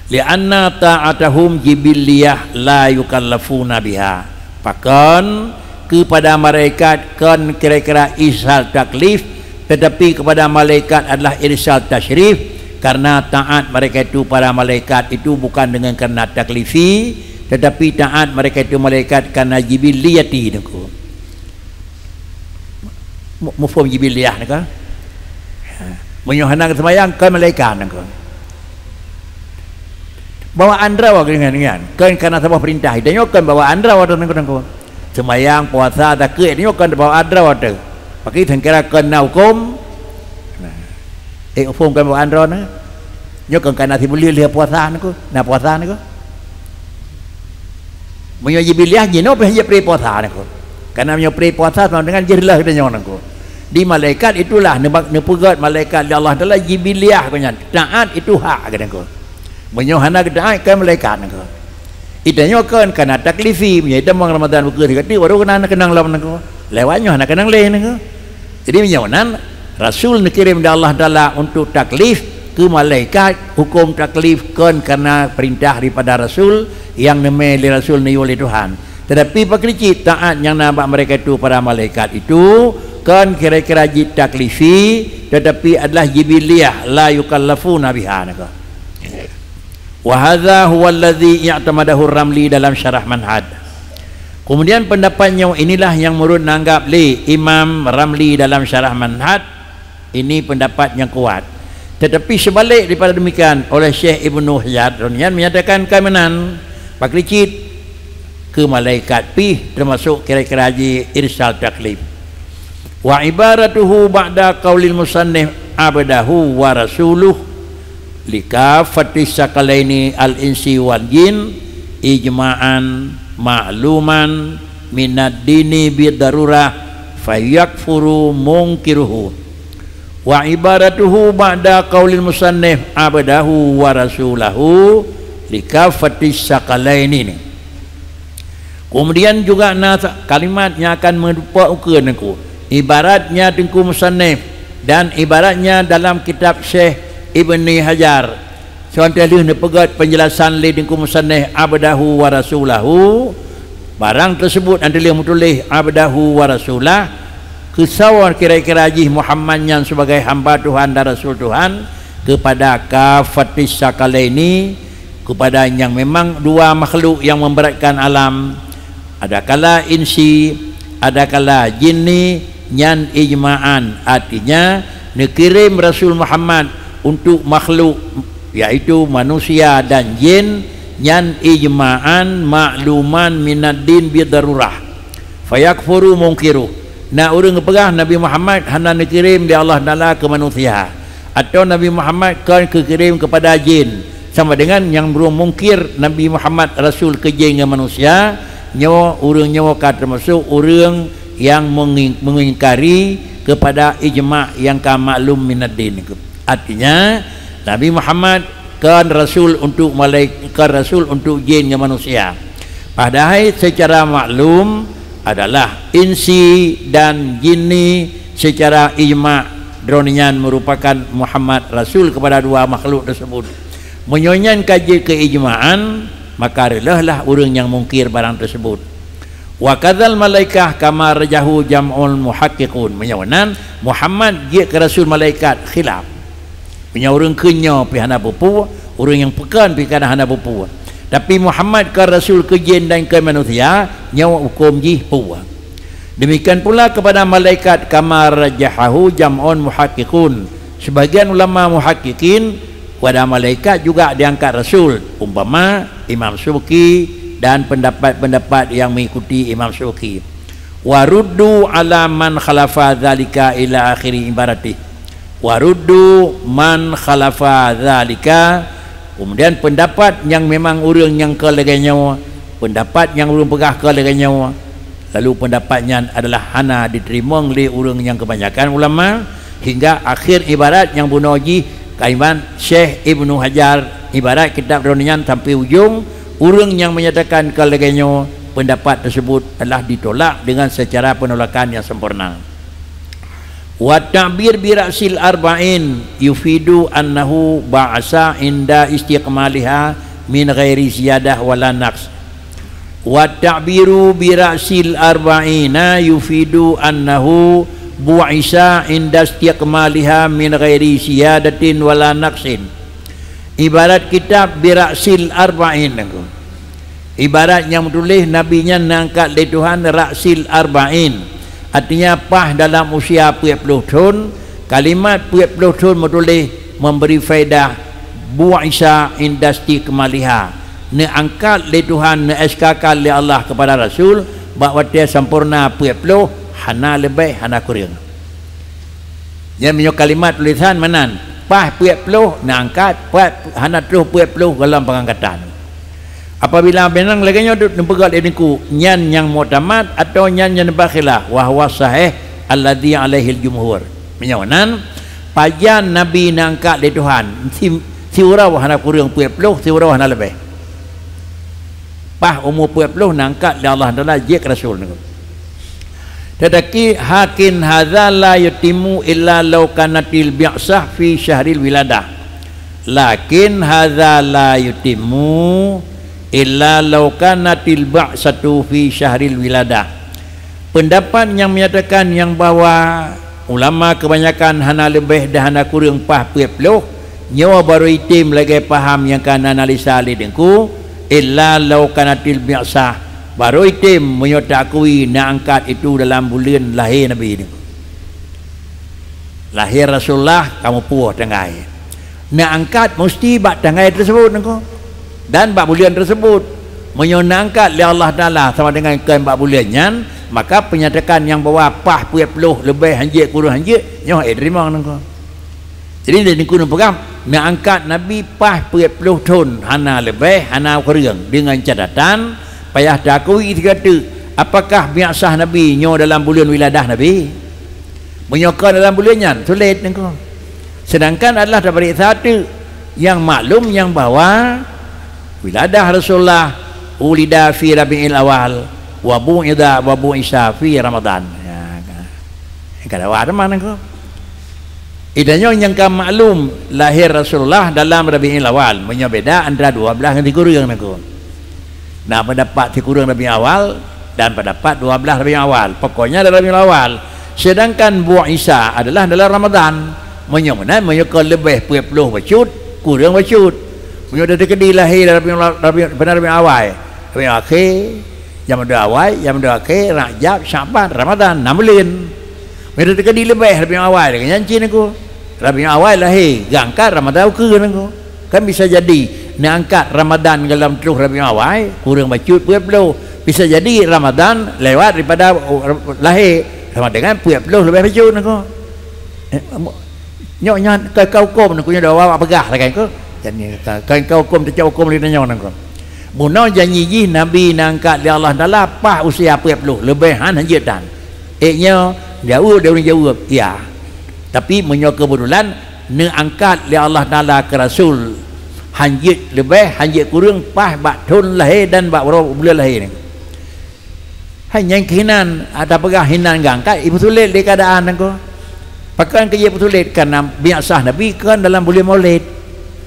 Lianna ta'atahum jibilliyah la yukallafuna biha. Pakan kepada malaikat kan kira-kira irsal taklif, tetapi kepada malaikat adalah irsal tasyrif. Karena taat mereka itu para malaikat itu bukan dengan karena taklifi, tetapi taat mereka itu malaikat karena jibiliyati niku. Mufhum jibiliyah niku. Menyohana semayang kan malaikat niku. Bawa andra wa dengan kan karena sebuah perintah. Dan kan bawa andra wa niku. Semayang puasa takut ni kan bawa andra wa tu. Pakai tengkira kena hukum. Hukum kan bawa andra na. Nyo kan kana tibulir dia puasa niku, na puasa niku. Menyo jibiliah jino pe je pre puasa niku. Karena menyo pre puasa sama dengan jerilah kita nyo niku. Di malaikat itulah nepegat malaikat Allah Taala jibiliah punya. Taat itu hak kata niku. Menyo hana taat kan malaikat niku. Itanya kan kana taklifi punya itu mong Ramadan buku dikati baru kena kenang lawan niku. Lewatnya hana kenang leh niku. Jadi menyonan Rasul dikirim dari Allah Taala untuk taklif ke malaikat, hukum taklif kan karena perintah daripada Rasul yang nemeli Rasul ni oleh Tuhan. Tetapi pakrici taat yang nampak mereka itu para malaikat itu kan kira-kira jid taklifi, tetapi adalah jibiliyah la yukallafuna biha. Wa hadza huwa alladhi i'tamadahu Ramli dalam syarah Manhaj. Kemudian pendapatnya inilah yang menurut nanggap Imam Ramli dalam syarah Manhaj. Ini pendapat yang kuat. Tetapi sebalik daripada demikian oleh Syekh Ibnu Hajjaj menyatakan kamenan pakricit ke malaikat pi termasuk kira-kira haji irsal taklif. Wa ibaratuhu ba'da qaulil musannif abdahu wa rasuluh likafatis sakalaini al-insi wal jin ijma'an ma'luman minad dini bidarurah fayakfuru munkiruhu. Wa ibaratuhu ba'da qaulil musannif abdahu wa rasulahu likafatis sakalaini. Kemudian juga kalimat yang akan merupakan aku ibaratnya tengku musannif dan ibaratnya dalam kitab Syekh Ibni Hajar contoh dia pegat penjelasan li tengku musannif abdahu wa rasulahu barang tersebut adalah mutulis abdahu wa rasulah kesawar kira-kira Haji Muhammad yang sebagai hamba Tuhan dan Rasul Tuhan kepada kafatis sakalaini kepada yang memang dua makhluk yang memberatkan alam ada kala insi ada kala jinni nyan ijma'an artinya dikirim Rasul Muhammad untuk makhluk yaitu manusia dan jin nyan ijma'an makluman minad din bidarurah fayakfuru mungkiru nak orang pegah Nabi Muhammad hana dikirim di Allah Ta'ala ke manusia atau Nabi Muhammad kan dikirim kepada jin sama dengan yang belum mungkir Nabi Muhammad Rasul ke jin ke manusia nyawa orang nyawa termasuk orang yang mengingkari kepada ijma' yang maklum minad din. Artinya Nabi Muhammad kan Rasul untuk malaikat Rasul untuk jin ke manusia. Padahal secara maklum adalah insi dan jinni secara ijma' dronian merupakan Muhammad Rasul kepada dua makhluk tersebut. Menyonyan kaji keijma'an maka relahlah orang yang mungkir barang tersebut. Wa kadzal malaikah kama rajahu jam'ul muhaqqiqun menyawanan Muhammad dia ke Rasul malaikat khilaf. Punya orang kenya pi hana pupu, orang yang pekan pi kana hana pupu. Tapi Muhammad ke Rasul ke jin dan ke manusia nyawa hukum ji puwa. Demikian pula kepada malaikat kama rajahu jam'un muhaqqiqun. Sebagian ulama muhaqqiqin pada malaikat juga diangkat Rasul umpama Imam Syuuki dan pendapat-pendapat yang mengikuti Imam Syuuki waruddu ala man khalafa dzalika ila akhiri ibarati waruddu man khalafa dzalika kemudian pendapat yang memang orang yang keleganya pendapat yang orang pegah keleganya lalu pendapatnya adalah hana diterima oleh orang yang kebanyakan ulama hingga akhir ibarat yang bunoji kaiman Syekh Ibnu Hajar ibarat kitab Ronian sampai ujung orang yang menyatakan keleganya pendapat tersebut adalah ditolak dengan secara penolakan yang sempurna. Wa ta'bir bi ra'sil arba'in yufidu annahu ba'asa inda istiqmaliha min ghairi ziyadah wala naqs. Wa ta'biru bi ra'sil arba'ina yufidu annahu bu'isa inda istiqmaliha min ghairi ziyadatin wala naqsin. Ibarat kitab bira'sil arba'in ibarat yang menulis nabinya nangkat dari Tuhan ra'sil arba'in artinya pah dalam usia 40 tahun kalimat 40 tahun menulis memberi faedah bu'isa inda istiqmaliha ne angkat dari Tuhan ne eskakan oleh Allah kepada Rasul bahawa dia sempurna 40 hana lebih hana kurang. Yang punya kalimat tulisan manan pah 40 nak angkat hana terus 40 dalam pengangkatan. Apabila benang lagi nya nempegat deniku nyan yang mu'tamad atau nyan yang bakhilah wa huwa sahih alladhi alaihi al-jumhur. Menyawanan pajan Nabi nak angkat dari Tuhan si urau hana kurang 40 si urau hana lebih. Pah umur 40 nak angkat dari Allah Taala jik Rasul niku. Tetapi hakin hadza la yutimu illa law kanatil bi'sah fi syahril wiladah lakin hadza la yutimu illa law kanatil ba'satu fi syahril wiladah. Pendapat yang menyatakan yang bahawa ulama kebanyakan hana lebih dan hana kurang pah 40 nyawa baru itim lagi paham yang kan analisa lidengku illa law kanatil bi'sah baru itim menyotakui nak angkat itu dalam bulan lahir Nabi ini. Lahir Rasulullah kamu puas tenggai. Nak angkat mesti bak tenggai tersebut nengko. Dan bak bulan tersebut menyonangkat oleh Allah Taala sama dengan kan bak bulannya, maka penyatakan yang bawa pah 40 lebih hanjit kurang hanjit nyoh terima nengko. Jadi dia nikun pegang nak angkat Nabi pah 40 tahun hana lebih hana kurang dengan catatan payah dakui kata apakah biasah Nabi nyo dalam bulan wiladah Nabi menyokong dalam bulannya sulit nengko. Sedangkan adalah daripada satu yang maklum yang bahawa wiladah Rasulullah ulida fi Rabiul Awal wa bu'isa fi Ramadan. Kada wa mana ko. Idanya yang ka maklum lahir Rasulullah dalam Rabiul Awal, menyebeda antara 12 dengan 3 kurang nako. Nah, pendapat 3 kurang Rabiul Awal dan pendapat 12 Rabiul Awal. Pokoknya dalam Rabiul Awal. Sedangkan bu'isa adalah dalam Ramadan. Menyebeda lebih 20 bacut, kurang bacut. Menyebeda dekedi lahir Rabiul Awal. Rabiul Akhir, jam 2 awal, jam 2 akhir, Rajab, Syaban, Ramadan, 6 bulan. Mereka dekat di lebih Rabiul Awal dengan nyanci aku. Rabiul Awal lahir, angkat Ramadan ke aku. Kan bisa jadi nak angkat Ramadan dalam terus Rabiul Awal, kurang bacut 20. Bisa jadi Ramadan lewat daripada lahir sama dengan 20 lebih bacut aku. Nyok kau hukum aku nya dah pegah lah kan aku. Jadi kau hukum tak hukum dia nanya aku. Munau janji Nabi nangkat dia Allah Taala pas usia 20 lebih hanjitan. Nya jauh dia jauh ya. Tapi menyo kebetulan ne angkat li Allah Taala ke Rasul hanjit lebih hanjit kurang pas bak tahun lahir dan bak berapa bulan lahir ni. Hanya hinan ada pegah hinan angkat ibu tulis di keadaan aku. Pakan kerja tulis karena biasa Nabi kan dalam bulan Maulid.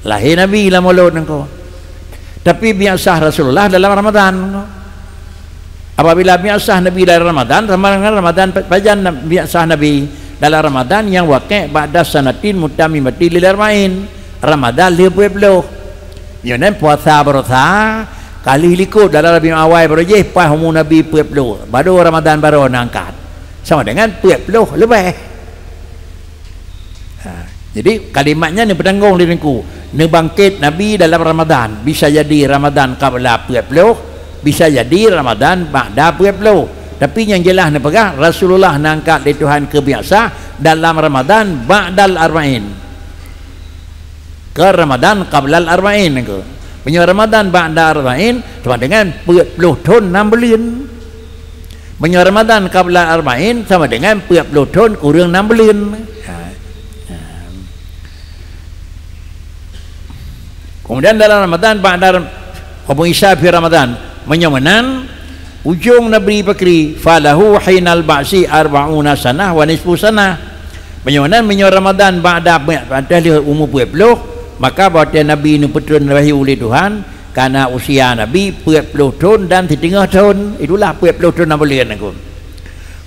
Lahir Nabi dalam Maulid aku. Tapi biasa Rasulullah dalam Ramadan. Apabila biasa Nabi dalam Ramadan, sama dengan Ramadan pajan biasa Nabi dalam Ramadan yang wakil ba'da sanatin mutamimati lil arba'in. Ramadan 20. Yang puasa berusaha kali likut dalam Rabiul Awal berjih pas umur Nabi 20. Baru Ramadan baru angkat. Sama dengan 20 lebih. Jadi kalimatnya ni bertanggung diriku. Ni bangkit Nabi dalam Ramadan. Bisa jadi Ramadan qabla 20. Bisa jadi Ramadan ba'da 20. Tapi yang jelas ni pegang Rasulullah nangkat di Tuhan kebiasa dalam Ramadan ba'dal arba'in. Ke Ramadan qablal arba'in ke. Punya Ramadan ba'da arba'in sama dengan 40 tahun 6 bulan. Punya Ramadan qablal arba'in sama dengan 40 tahun kurang 6 bulan. Kemudian dalam Ramadan ba'da Abu Isa fi Ramadan menyamanan ujung Nabi Bakri falahu hinal ba'si arba'una sanah wa nisfu sanah menyamanan Ramadan ba'da umur 20 maka bahawa Nabi ini betul wahyu oleh Tuhan karena usia Nabi 40 tahun dan 3 tahun itulah 40 tahun 6 bulan aku.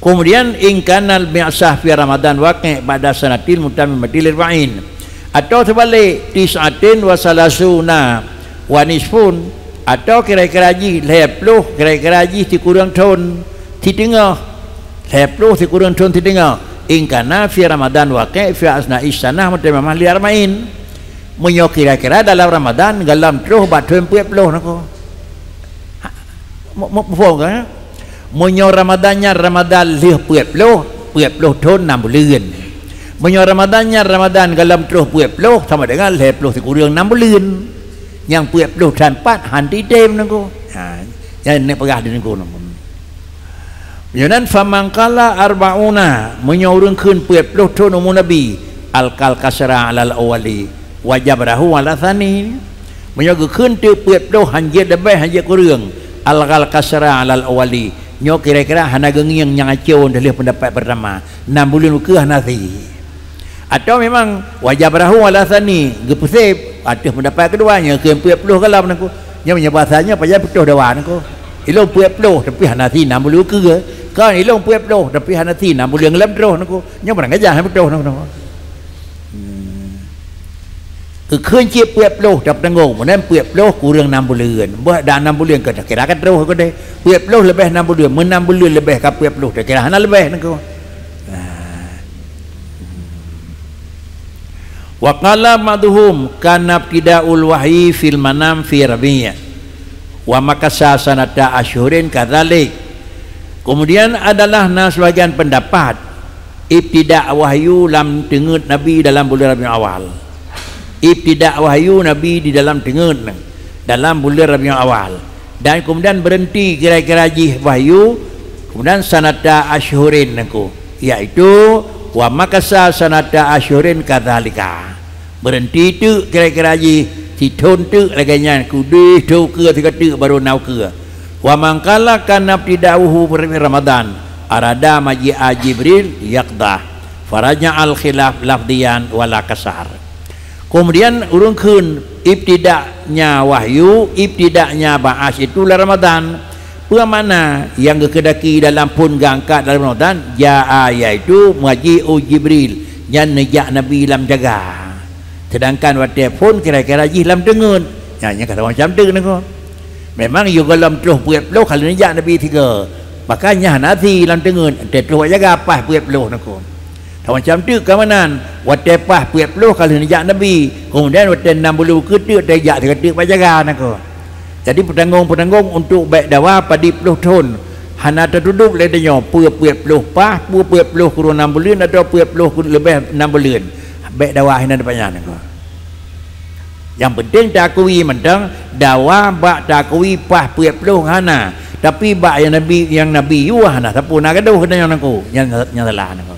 Kemudian ingkanal bi'asah fi Ramadan waqi' ba'da sanatil mutamimmatil arba'in atau sebalik tis'atin wa salasuna wa nisfun atau kira-kira ji 20 kira-kira ji kurang tahun di tengah 20 kurang tahun di tengah ingkana fi Ramadan waqi' fi asna'i sanah mutamimah li arba'in menyo kira-kira dalam Ramadan dalam terus bat 20 nako mo kan menyo Ramadannya Ramadan 20 tahun 6 bulan menyo Ramadannya Ramadan dalam terus 20 sama dengan 20 kurang 6 bulan yang 20 dan 4 hanti dem nako yang ni pegah di nako nako jangan famangkala arba'una menyorongkeun 20 tahun umur Nabi alkal kasra alal awali wajab rahu ala thani menyorongkeun 20 hanjit lebih hanjit kurang alkal kasra alal awali nyo kira-kira hana gengiang yang acau dari pendapat pertama 6 bulan ke nanti atau memang wajib rahu ala thani gepusip ada pendapat keduanya ke 40 kalau aku yang bahasanya payah betul dawan aku ilong 40 tapi hanati 6 bulan ke kan ilong 40 tapi hanati 6 bulan ngelam terus aku yang pernah ngajah betul aku ke kunci 40 dapat tanggung kemudian 40 kurang 6 bulan buat dah 6 bulan ke kira kan terus aku deh 40 lebih 6 bulan 6 bulan lebih ke 40 kira hana lebih aku wa qala madhum kana ibtidaul wahyi fil manam fi rabi'ah wa makasa sanata asyhurin kadzalik. Kemudian adalah sebagian pendapat ibtida wahyu lam tengut Nabi dalam bulan Rabiul Awal. Ibtida wahyu Nabi di dalam tengut dalam bulan Rabiul Awal dan kemudian berhenti kira-kira jih wahyu kemudian sanata asyhurin aku yaitu wa makasa sanata asyhurin kadzalika berhenti tu kira-kira ji si thon tu laganya ku deh tu ke tiga tu baru nau ke Wa man qala kana ibtida'uhu fi Ramadan arada maji'a Jibril yaqdah faraja'al khilaf lafdiyan wala kasar. Kemudian urung kun ibtida'nya wahyu, ibtida'nya ba'as itu Ramadan. Mana yang kekedaki dalam pun gangkat dalam Ramadan ja'a yaitu maji'u Jibril yang nejak Nabi lam jaga. Sedangkan waktu pun kira-kira jih lam dengun. Nya kata macam tu nak. Memang you lam terus puet peluh kalau nejak Nabi 3. Makanya nanti lam dengun terus jaga pas puet peluh nak. Macam tu ke mana? Waktu pas puet peluh kalau nejak Nabi. Kemudian waktu 60 ketik terjak ketik jaga nak. Jadi petanggung untuk baik dawa padi peluh tahun hana terduduk ledanya puet peluh pas puet peluh kurun 6 bulan atau puet peluh lebih 6 bulan baik dawa hina depannya nak. Yang penting takui mentang dawa bak takui pas puet peluh hana tapi bak yang nabi you hana sapu nak gaduh kena aku yang salah nak.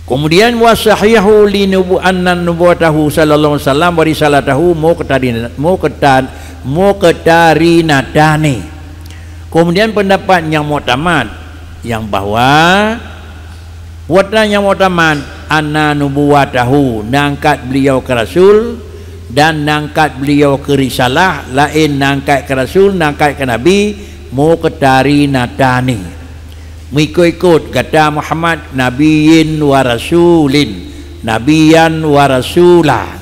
Kemudian wasahihu li nubuwatahu sallallahu alaihi wasallam wa risalatahu muqtarinatani. Kemudian pendapat yang mu'tamad yang bahwa watan yang mu'tamad anna nubuwatahu nangkat beliau ke rasul dan nangkat beliau ke risalah lain nangkat ke rasul nangkat ke nabi muqtarinatani. Mengikut kata Muhammad nabiyin wa rasulin nabiyan wa rasulah.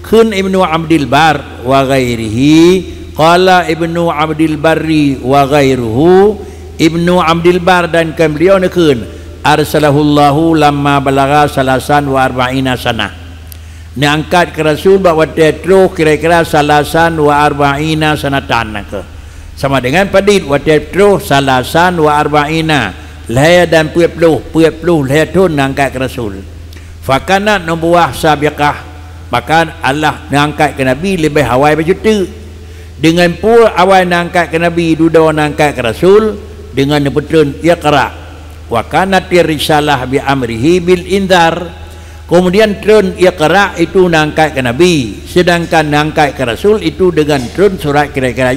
Kun Ibnu Abdul Bar wa ghairihi qala Ibnu Abdul Barri wa ghairuhu. Ibnu Abdul Bar dan beliau nakun arsalahullahu lamma balagha salasan wa arba'ina sanah. Ni angkat ke rasul bahawa terus kira-kira salasan wa arba'ina sanatan nak. Sama dengan padit wa terus salasan wa arba'ina lahir dan puet peluh lahir tun angkat ke rasul. Fakana nubuwah sabiqah maka Allah angkat ke nabi lebih awal berjuta dengan pul awal angkat ke nabi duda angkat ke rasul dengan betul iqra wa kanat risalah bi amrihi bil indar. Kemudian turun iqra itu angkat ke nabi sedangkan angkat ke rasul itu dengan turun surat kira-kira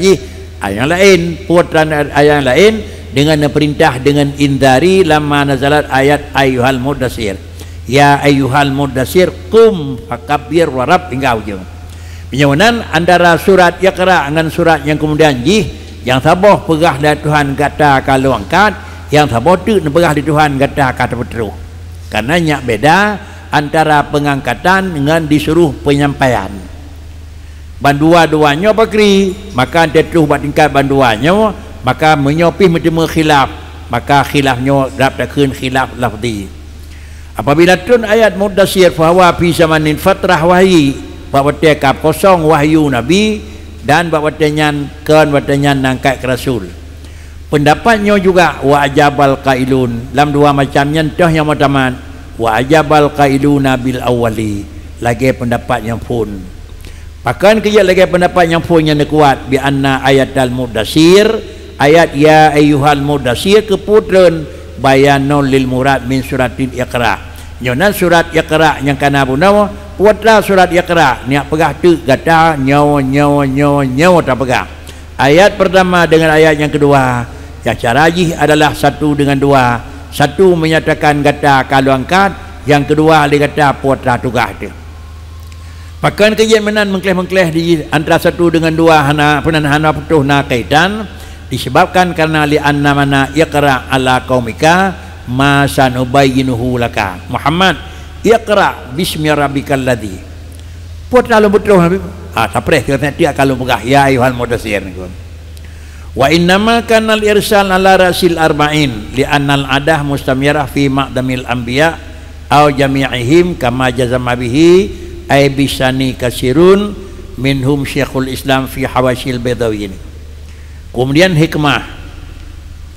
ayat lain putra ayat lain dengan perintah dengan indari lama nazalat ayat ayyuhal mudassir ya ayyuhal mudassir qum fakabbir wa rabb tinggal je. Penyawanan antara surat Iqra dengan surat yang kemudian yang sabah pegah dari Tuhan kata kalau angkat yang sabah tu pegah dari Tuhan kata betul. Karena nyak beda antara pengangkatan dengan disuruh penyampaian. Bandua-duanya bakri maka terus buat tingkat banduanya maka menyopih menjema khilaf maka khilafnya dapatkan khilaf lafzi. Apabila turun ayat mudassir fahuwa fi zamanin fatrah wahyi bahawa tekap kosong wahyu nabi dan bahawa tenyan nangkat ke rasul. Pendapatnya juga wa ajabal qailun dalam dua macamnya entah yang mu'tamad wa ajabal qailuna bil awwali lagi pendapat yang pun bahkan kerja lagi pendapat yang pun yang kuat bi anna ayatal mudassir ayat ya ayyuhal mudassir keputren bayanul lil murad min suratil iqra. Nyonan surat iqra yang kana punawa putra surat iqra niak pegah tu kata nyawa tak pegah. Ayat pertama dengan ayat yang kedua yang cara adalah satu dengan dua. Satu menyatakan kata kalau angkat, yang kedua dia kata putra tugas dia. Bahkan kajian menan mengkleh-mengkleh di antara satu dengan dua hana putuh na kaitan disebabkan karena li anna mana iqra ala qaumika ma sanubayyinuhu laka. Muhammad iqra bismi rabbikal ladzi. Putra lu betul sapres dia kalau pegah ya ayyuhal mudassir ni. Wa innama kana al-irsal ala rasil arba'in li anna al-adah mustamirah fi maqdamil anbiya aw jami'ihim kama jazama bihi ay bisani kasirun minhum Syekhul Islam fi Hawashil Baidawi. Kemudian hikmah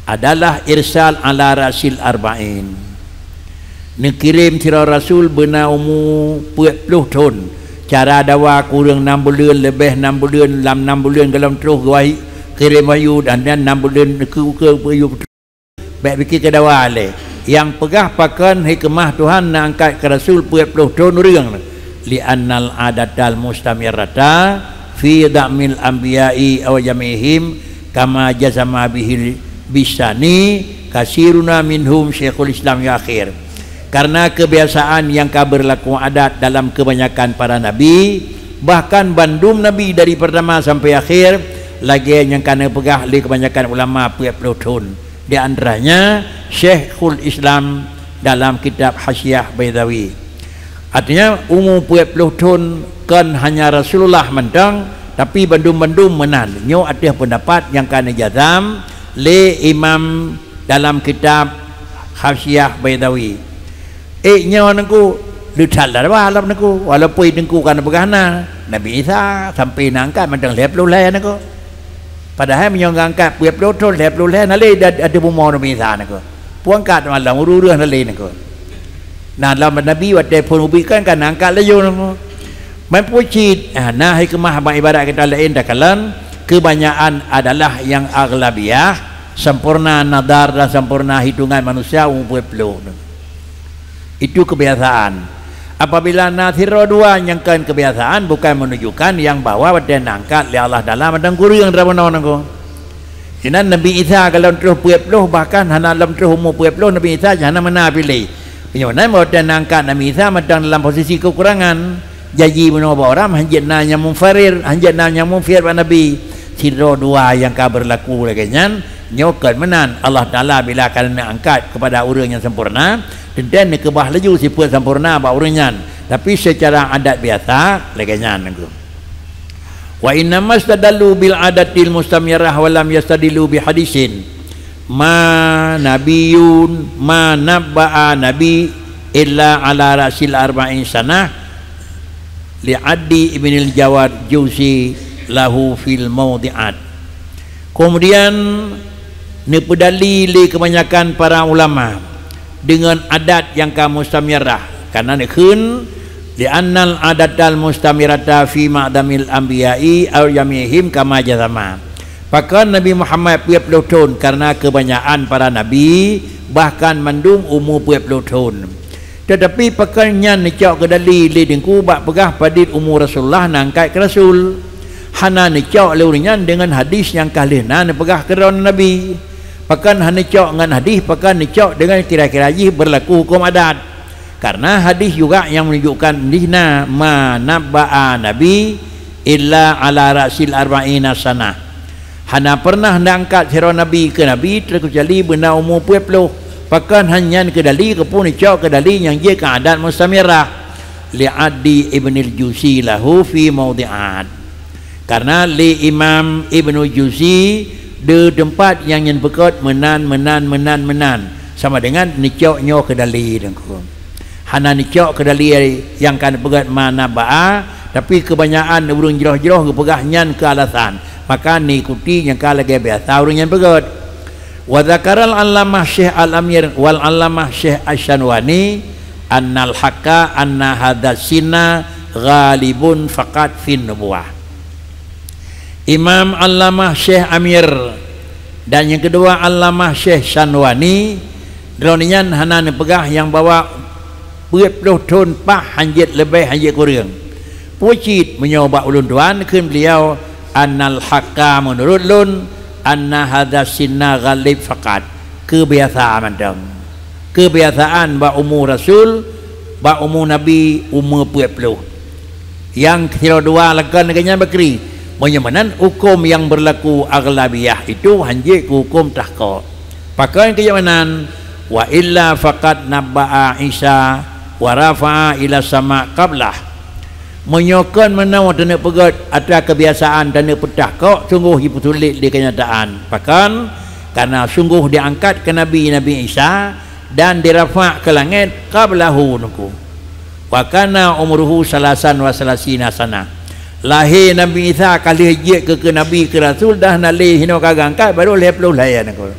adalah irsal ala rasil arba'in. Nikirim tira rasul bena umur 40 tahun. Cara dakwah kurang 6 bulan lebih 6 bulan dalam 6 bulan dalam terus wahyu kirim wahyu dan 6 bulan ke wahyu baik fikir ke dakwah le. Yang pegah pakan hikmah Tuhan nak angkat ke rasul 40 tahun orang li annal adatal mustamirata fi da'mil anbiya'i aw jami'ihim kama jazama bihil bisani kasiruna minhum Syekhul Islam ya akhir. Karena kebiasaan yang berlaku adat dalam kebanyakan para nabi, bahkan bandum nabi dari pertama sampai akhir, lagi yang kena pegah oleh kebanyakan ulama pelotun. Di antaranya Syekhul Islam dalam kitab Hasyiah Baidawi. Artinya umum pelotun kan hanya Rasulullah mentang, tapi bandum-bandum menan. Nyo ada pendapat yang kena jazam le Imam dalam kitab Hasyiah Baidawi. Nyo nengku lutal dah walau nengku walaupun nengku kan begana Nabi Isa sampai nangkat mentang lep lulai nengku. Padahal menyangkat puap lotol lep lulai nale ada bumau Nabi Isa nengku. Puangkat malam urus nale nengku. Nah dalam Nabi waktu pun ubikan kan angkat leju nengku. Mempunyai nah hikmah ibadat kita lain dakalan kebanyakan adalah yang aghlabiyah, sempurna nadar dan sempurna hitungan manusia puap lotol. Itu kebiasaan. Apabila nathiro dua yang kan kebiasaan bukan menunjukkan yang bawa dan angkat oleh Allah dalam dan guru yang dalam nangko. Jadi Nabi Isa kalau terus pueploh bahkan hana dalam terus umur pueploh Nabi Isa jangan mana pilih. Punya mau dan angkat Nabi Isa sedang dalam posisi kekurangan. Janji menolak orang hanjatna yang munfarir, hanjatna yang munfir pada Nabi. Thiro dua yang ka berlaku lagi nyan nyokan menan Allah Taala bila akan angkat kepada orang yang sempurna. Dan kebah laju si puan sempurna ba uringan, tapi secara adat biasa leganya nengku. Wa inna mastadallu bil adatil mustamirah wa lam yastadilu bi hadisin ma nabiyun ma nabba'a nabi illa ala rasil arba'in sanah li addi ibnil Jawad Juzi lahu fil mawdi'at. Kemudian nepedali kebanyakan para ulama dengan adat yang kamu mustamirah, karena nekun di annal adatal mustamirata fi ma'damil anbiya'i aw yamihim kama jazama. Bahkan Nabi Muhammad puluh tahun karena kebanyakan para nabi bahkan mandum umur puluh tahun. Tetapi pakannya necak kedali li dengku bak pegah padit umur Rasulullah nangkai ke Rasul. Hana necak leurinya dengan hadis yang kalihna pegah keron Nabi. Pakan hanicok dengan hadis, pakan nicok dengan kira-kira ji berlaku hukum adat. Karena hadis juga yang menunjukkan dihna ma nabba'a nabi illa ala rasil arba'ina sanah. Hana pernah angkat sira nabi ke nabi terkecuali benda umur 20. Pakan hanya kedali kepun nicok kedali yang je ke adat mustamirah li addi ibnil Juzi lahu fi mawdi'at. Karena li Imam Ibnu Juzi de tempat yang nyen bekot menan sama dengan nicok nyo kedali dengku. Hana nicok kedali yang kan pegat mana ba'a, tapi kebanyakan urang jeroh-jeroh ke pegah nyan ke alasan. Maka ni ikuti yang kala lagi biasa urang nyan pegat. Wa dzakaral allamah Syekh Al-Amir wal allamah Syekh Asy-Syanwani annal haqqa anna hadatsina ghalibun faqat fin nubuwah. Imam Allamah Syekh Amir dan yang kedua Allamah Syekh Syanwani dronian hanan pegah yang bawa 20 tahun pak hanjit lebih hanjit kurang. Pucit menyoba ulun tuan keun beliau annal haqqa menurut lun anna hadatsina ghalib faqat kebiasaan mandang. Kebiasaan ba umur Rasul ba umur Nabi umur 20. Yang kedua lakukan neganya bakri menyamanan hukum yang berlaku aghlabiyah itu hanjik hukum tahqa. Pakaian kenyamanan wa illa faqad nabba'a Isa wa rafa'a ila sama qablah. Menyokan menawa dana pegat ada kebiasaan dana petahqa sungguh diputulit di kenyataan. Bahkan karena sungguh diangkat ke Nabi Isa dan dirafa' ke langit qablahu nuku. Wa kana umruhu salasan wa salasina sanah. Lahir Nabi Isa kali hijik ke Nabi ke Rasul dah nalih hino kagangkat baru lepluh layan aku.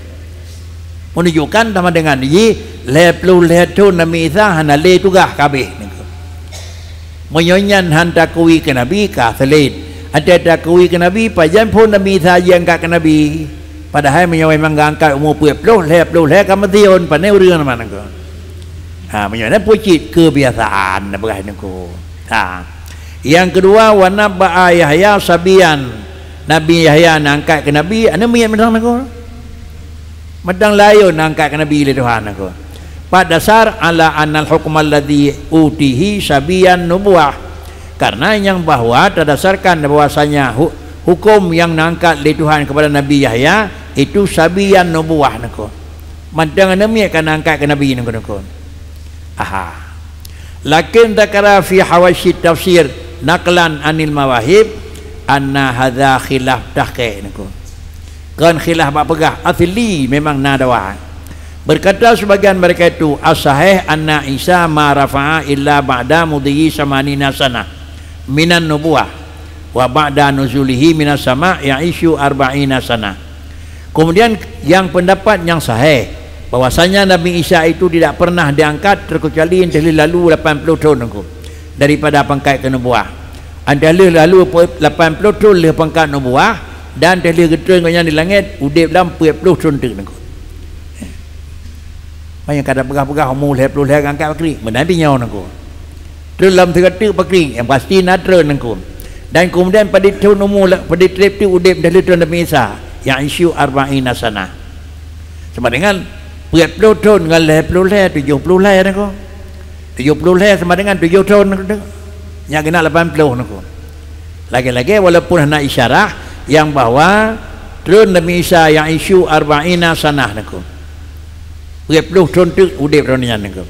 Menunjukkan sama dengan ini lepluh letu Nabi Isa nalih tugah kabeh niku. Menyoyan hantar kuwi ke Nabi ka selid. Ada kuwi ke Nabi pajan pun Nabi Isa yang angkat ke Nabi. Padahal menyoy mangangkat umur 20 lepluh le kamation pane urang mana niku. Ha menyoy pucit kebiasaan bagaimana niku. Ha. Yang kedua wa nabba'a Yahya sabian Nabi Yahya nak angkat ke Nabi, ana miat medang aku. Medang layon nak angkat ke Nabi le Tuhan aku. Pada dasar ala anal hukm alladhi utihi sabiyan nubuwah. Karena yang bahwa terdasarkan bahwasanya hukum yang nangkat le Tuhan kepada Nabi Yahya itu sabiyan nubuwah aku. Medang ana miat kan angkat ke Nabi aku. Aha. Lakin dzakara fi hawashi tafsir naqlan anil mawahib anna hadza khilaf tahqiq niku. Kan khilaf bab pegah asli memang nadawa. Berkata sebagian mereka itu as-sahih anna Isa ma rafa'a illa ba'da mudhi samanina sana minan nubuwah wa ba'da nuzulihi minas sama' ya'ishu arba'ina sana. Kemudian yang pendapat yang sahih bahwasanya Nabi Isa itu tidak pernah diangkat terkecuali yang telah lalu 80 tahun aku daripada pangkat ke nubuah. Adalah lalu 80 tahun le pangkat nubuah dan telah geteng yang di langit udip dalam 40 tahun tu aku. Banyak kata pegah-pegah umur 20 tahun angkat pakri menabi nyawa aku. Dalam terkata pakri yang pasti nadran aku. Dan kemudian pada tahun umur pada trip tu udip dari tahun Nabi Isa yang isu 40 sana. Sama dengan 40 tahun dengan 70 lah aku. 70 lah sama dengan 7 tahun aku. Yang kena 80 aku. Lagi-lagi walaupun nak isyarah yang bahwa tahun Nabi Isa yang isu 40 sanah aku. 40 tahun tu udip tahun yang aku.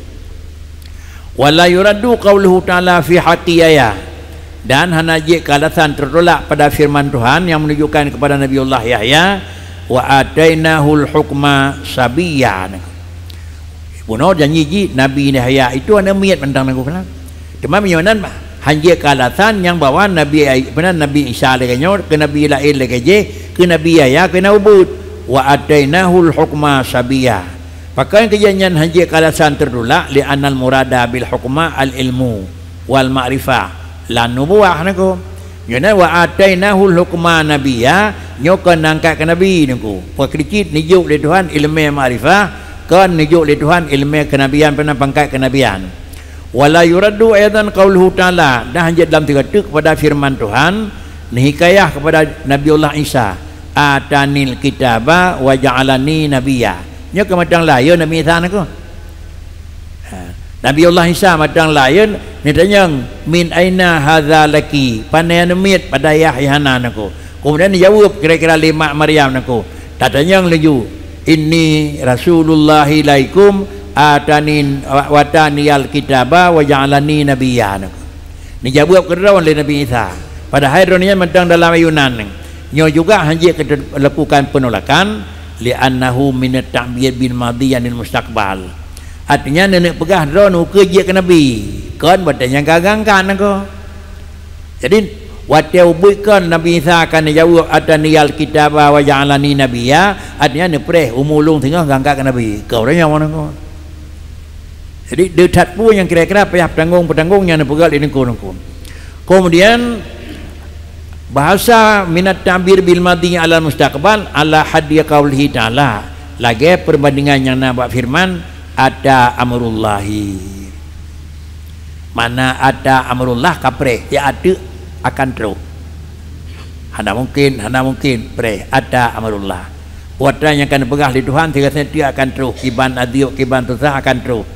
Wala yuraddu qauluhu ta'ala fi haqiyaya. Dan hanajik alasan tertolak pada firman Tuhan yang menunjukkan kepada Nabiullah Yahya wa atainahul hukma sabiyyan. Puno janji ji Nabi Yahya itu ada miat tentang aku kenal. Cuma menyonan hanya alasan yang bawa Nabi benar Nabi Isa lagi ke Nabi lain lagi je ke Nabi Yahya kena ubud wa atainahul hukma sabiyya. Pakai kejadian hanya alasan tertolak li anal murada bil hukma al ilmu wal ma'rifah la nubuwah nako. Yana wa atainahul hukma nabiyya nyokan angkat ke Nabi niku. Paklicit nijuk le Tuhan ilmu ma'rifah kan nijuk le Tuhan ilmu kenabian pernah pangkat kenabian. Wala yuraddu aidan qauluhu ta'ala dah hanya dalam tiga tuk kepada firman Tuhan hikayah kepada Nabiullah Isa atanil kitaba wa ja'alani nabiyya. Nya kemadang lain Nabi Isa niku. Nabiullah Isa madang lain ni tanya min aina hadza laki panai nemit pada Yahya niku. Kemudian dia jawab kira-kira lima Maryam niku. Tatanya leju inni rasulullah ilaikum atanin wataniyal kitaba wa ja'alani nabiyya. Ni jawab kerawan oleh Nabi Isa. Padahal dunia mentang dalam ayunan. Nyo juga hanya lakukan penolakan li'annahu min at-ta'bir bil madhiyanil mustaqbal. Artinya nenek pegah dronu kerja ke Nabi. Kan bertanya gagangkan aku. Jadi waktu bukan Nabi Isa akan jawab ataniyal kitaba wa ja'alani nabiyya. Artinya nepreh umulung tengah gangkat ke Nabi. Kau dah yang mana kau? Jadi dekat pun yang kira-kira pihak petanggung-petanggungnya nepegal ini kurung-kurung. Kemudian bahasa minat ta'bir bil madhi ala mustaqbal ala hadiyah qaulihi ta'ala. Lagi perbandingan yang nampak firman ada amrullahi. Mana ada amrullah kapreh ya ada akan terus. Hana mungkin pre ada amrullah. Puatra yang akan pegang di Tuhan dia akan terus kiban adiuk kiban tusah akan terus.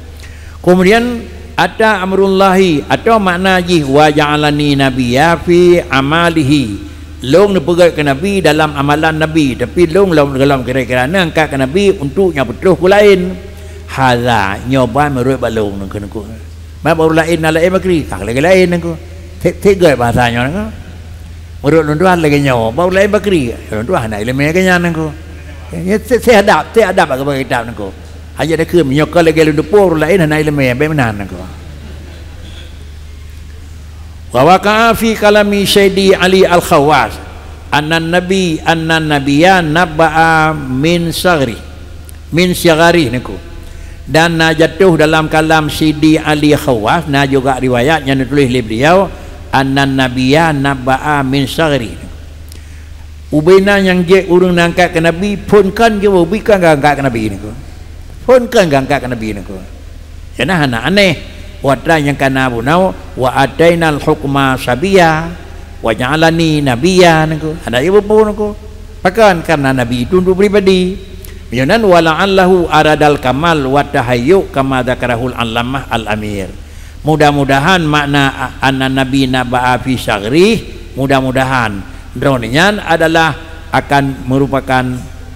Kemudian ada amrullahi atau makna ji wa ja'alani nabiyya fi amalihi. Long dipegang ke Nabi dalam amalan Nabi, tapi long dalam kira-kira angkat ke Nabi untuk yang betul ku lain. Hadza nyoba merut balong nang kena ku. Ma baru lain lain makri, kak lagi lain nang ku. Tiga bahasanya nang ku. Merut nunduan lagi nyawa, baru lain makri. Nunduan nak ilmu kanya nang ku. Saya adab apa kitab nang ku. Hanya dah ke menyokal lagi lundupur lain nak ilmu bagaimana nang ku. Wa waqa'a fi kalami Sayyidi Ali Al-Khawas annan nabiyya nabba'a min syagari niku. Dan jatuh dalam kalam Sidi Ali Khawas juga riwayat yang ditulis oleh beliau annan nabiyya nabba'a min syagari. Ubina yang je urang angkat ke Nabi pun kan je bukan angkat ke Nabi niku. Pun kan angkat ke Nabi niku. Jangan anak aneh. Watra yang kana bunau wa atainal hukma sabiyya wa ja'alani nabiyyan nengko ada ibu pun nengko pakan karena nabi itu untuk pribadi menyunan wala'allahu aradal kamal wa tahayyu kama dzakarahul allamah al-amir. Mudah-mudahan makna anna nabi naba'a fi syagrih, mudah-mudahan dronian adalah akan merupakan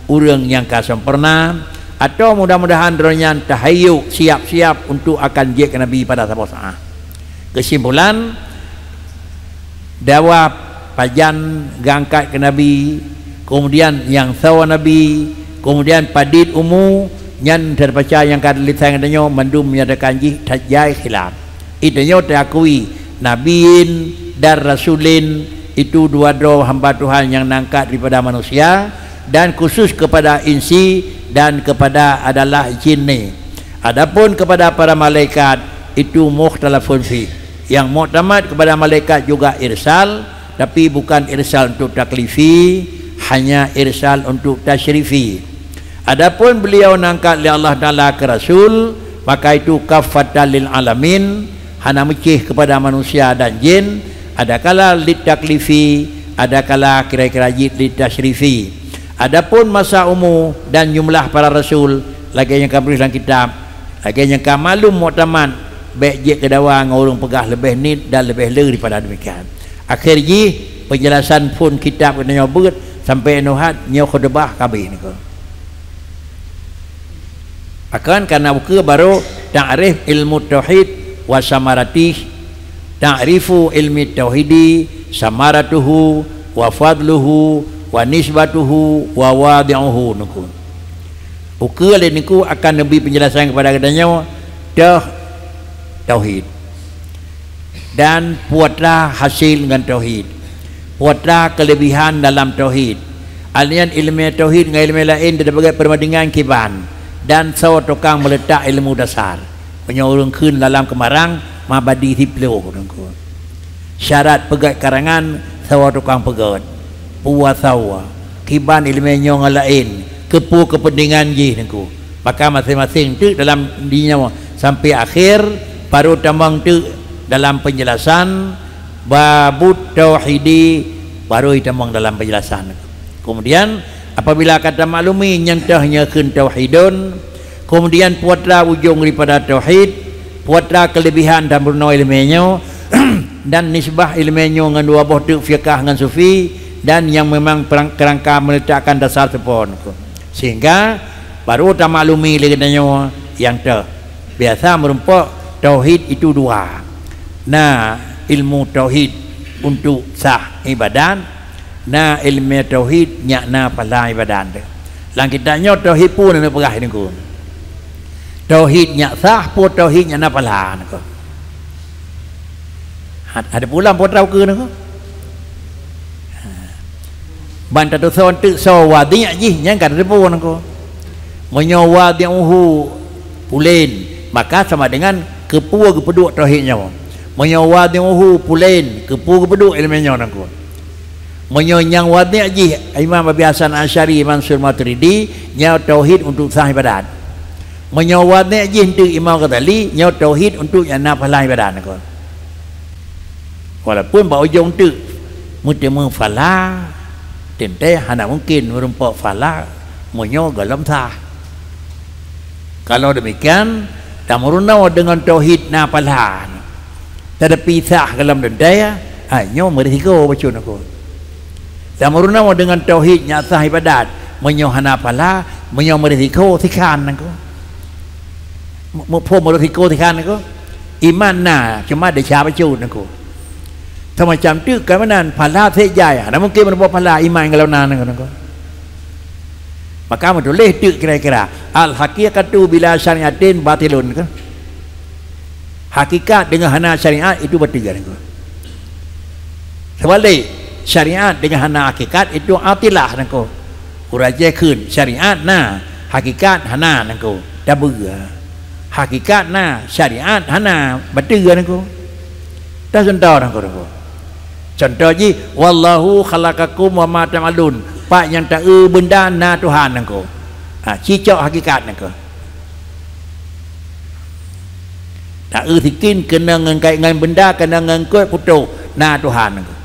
urang yang kasempurna, atau mudah-mudahan dronian tahayyu siap-siap untuk akan je ke nabi pada saat. Kesimpulan dawa pajan gangkat ke nabi, kemudian yang sawa nabi, kemudian padit umu nyan terbaca yang kada lisan adanya mandum menyatakan jih tajai khilaf itanya terakui nabiin dan rasulin itu dua hamba Tuhan yang nangkat daripada manusia dan khusus kepada insi dan kepada adalah jin ni. Adapun kepada para malaikat itu mukhtalafun fi, yang muktamad kepada malaikat juga irsal, tapi bukan irsal untuk taklifi, hanya irsal untuk tasyrifi. Adapun beliau nangkat li Allah Taala ke Rasul, maka itu kafatal lil alamin, hana mecih kepada manusia dan jin, adakala lit taklifi, adakala kira-kira lit tasyrifi. Adapun masa umur dan jumlah para rasul, lagi yang kami dalam kitab, lagi yang kami malum muktamad, baik je kedawa ngurung pegah lebih ni dan lebih lebih daripada demikian. Akhirnya penjelasan pun kitab kena nyobut sampai nuhat nyo khutbah kabeh ni ko. Akan karena buku baru ta'rif ilmu tauhid wa samaratih, ta'rifu ilmi tauhidi samaratuhu wa fadluhu wa nisbatuhu wa wadi'uhu nuku. Buku lain niku akan lebih penjelasan kepada katanya tauhid dan puatlah hasil dengan tauhid, puatlah kelebihan dalam tauhid, alian ilmu tauhid dengan ilmu lain berbagai perbandingan kiban dan sawa tukang meletak ilmu dasar penyurung kun dalam kemarang mabadi hiplo nuku. Syarat pegat karangan sawa tukang pegat puasawa kiban ilmunya yang lain kepu kepentingan je niku, maka masing-masing tu dalam dirinya sampai akhir baru tambang tu dalam penjelasan babut tauhidi baru tambang dalam penjelasan. Kemudian apabila kata maklumi nyentahnya kun tauhidun, kemudian puatlah ujung daripada tauhid, puatlah kelebihan dan berno ilmunya dan nisbah ilmunya dengan dua buah tu fiqh dengan sufi, dan yang memang kerangka meletakkan dasar sepon, sehingga baru tak maklumi legendanya yang tu biasa merumpak tauhid itu dua. Nah, ilmu tauhid untuk sah ibadat, nah ilmu tauhid nyakna pala ibadat. Lang kitanya tauhid pun nak perah ni ko. Tauhid nyak sah pun tauhid nyakna pala ni ko. Ada pula pun tahu ke ni ko. Banta tu son tu so wadi ji yang kan repon ko. Menyawa diuhu pulen, maka sama dengan kepu kepeduk tauhidnya. Menyawa diuhu pulen, kepu kepeduk ilmunya ko. Menyonyang wadi ji Imam Abi Hasan Asy'ari Mansur Maturidi nya tauhid untuk sah ibadat. Menyawa wadi ji untuk Imam Ghazali nya tauhid untuk yang pahala ibadat ko. Walaupun ba ujung tu mutemu fala tente hana mungkin merumpak fala monyo galam sah. Kalau demikian tamuruna dengan tauhid na pahala tetapi sah galam dendaya nyo merisiko bacun aku. Tamuruna dengan tauhid nya sah ibadat monyo hana pahala monyo merisiko sikan aku. Mo pom merisiko sikan aku. Iman na cuma de cha bacun aku. Macam tu kan mana pahala sejaya, nak mungkin berbuat pahala iman kalau nana kan. Maka menulis tu kira-kira al haqiqatu bila syariatin batilun kan. Hakikat dengan hana syariat itu batil kan. Sebalik syariat dengan hana hakikat itu atilah kan. Uraje kun syariat na hakikat hana kan. Dabur. Hakikat na syariat hana batil kan. Tak contoh kan. Contoh ji wallahu khalaqakum wa ma ta'malun, pak yang tak benda na Tuhan engkau. Cicok hakikat engkau. Tak thikin kena dengan benda kena dengan kau putu na Tuhan engkau.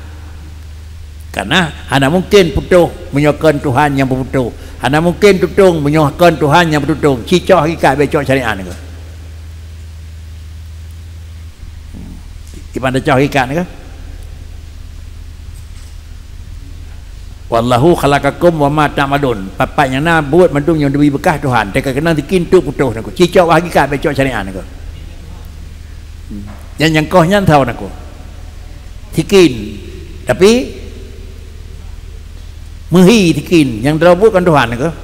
Karena hanya mungkin putus menyokong Tuhan yang berputus, hanya mungkin tutung menyokong Tuhan yang bertutung. Cicok hakikat becok syariat ni ke? Gimana cicok hakikat ni ke? Wallahu khalaqakum wa ma ta'malun. Papat yang nak buat mandung yang diberi bekah Tuhan. Dekat kena dikin tu putus nak. Cicok hakikat becok syariat nak. Yang kau nyan tahu nak. Tikin. Tapi mehi tikin yang dirabutkan Tuhan nak.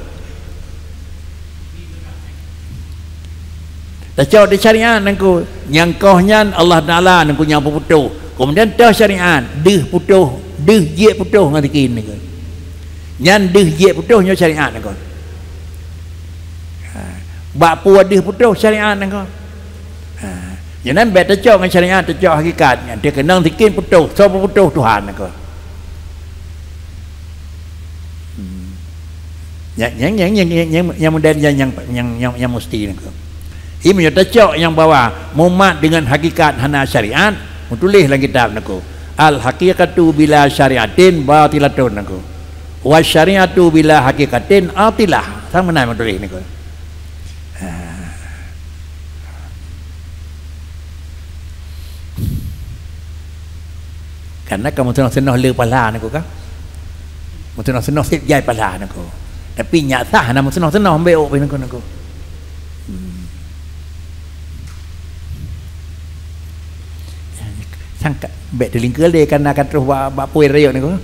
Tacau di syariat nak. Yang kau nyan Allah Taala nak yang putus. Kemudian dah syariat deh putus, deh je putus dengan tikin nak. Nyan deh je putus nyo syariat nak. Bak puas deh putus syariat nak. Jangan bet tecok dengan syariat, tecok hakikatnya. Dia kena tikin putus, siapa putus Tuhan nak. Yang modern yang mesti nak. Ini menjadi tecok yang bawa mumat dengan hakikat hana syariat, tulis dalam kitab nak. Al haqiqatu bila syariatin batilatun nak. Wa syariatu bila hakikatin atilah. Sama nama tulis ni ko. Karena kamu senang le pala ni ko ka. Mu senang sip jai pala ni ko. Tapi nyata nama senang ambil ok ni ko. Sangka bet dilingkel dia kan akan terus bak puai rayok ni ko.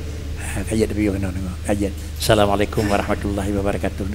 Kajian tapi yo kena kajian. Assalamualaikum warahmatullahi wabarakatuh.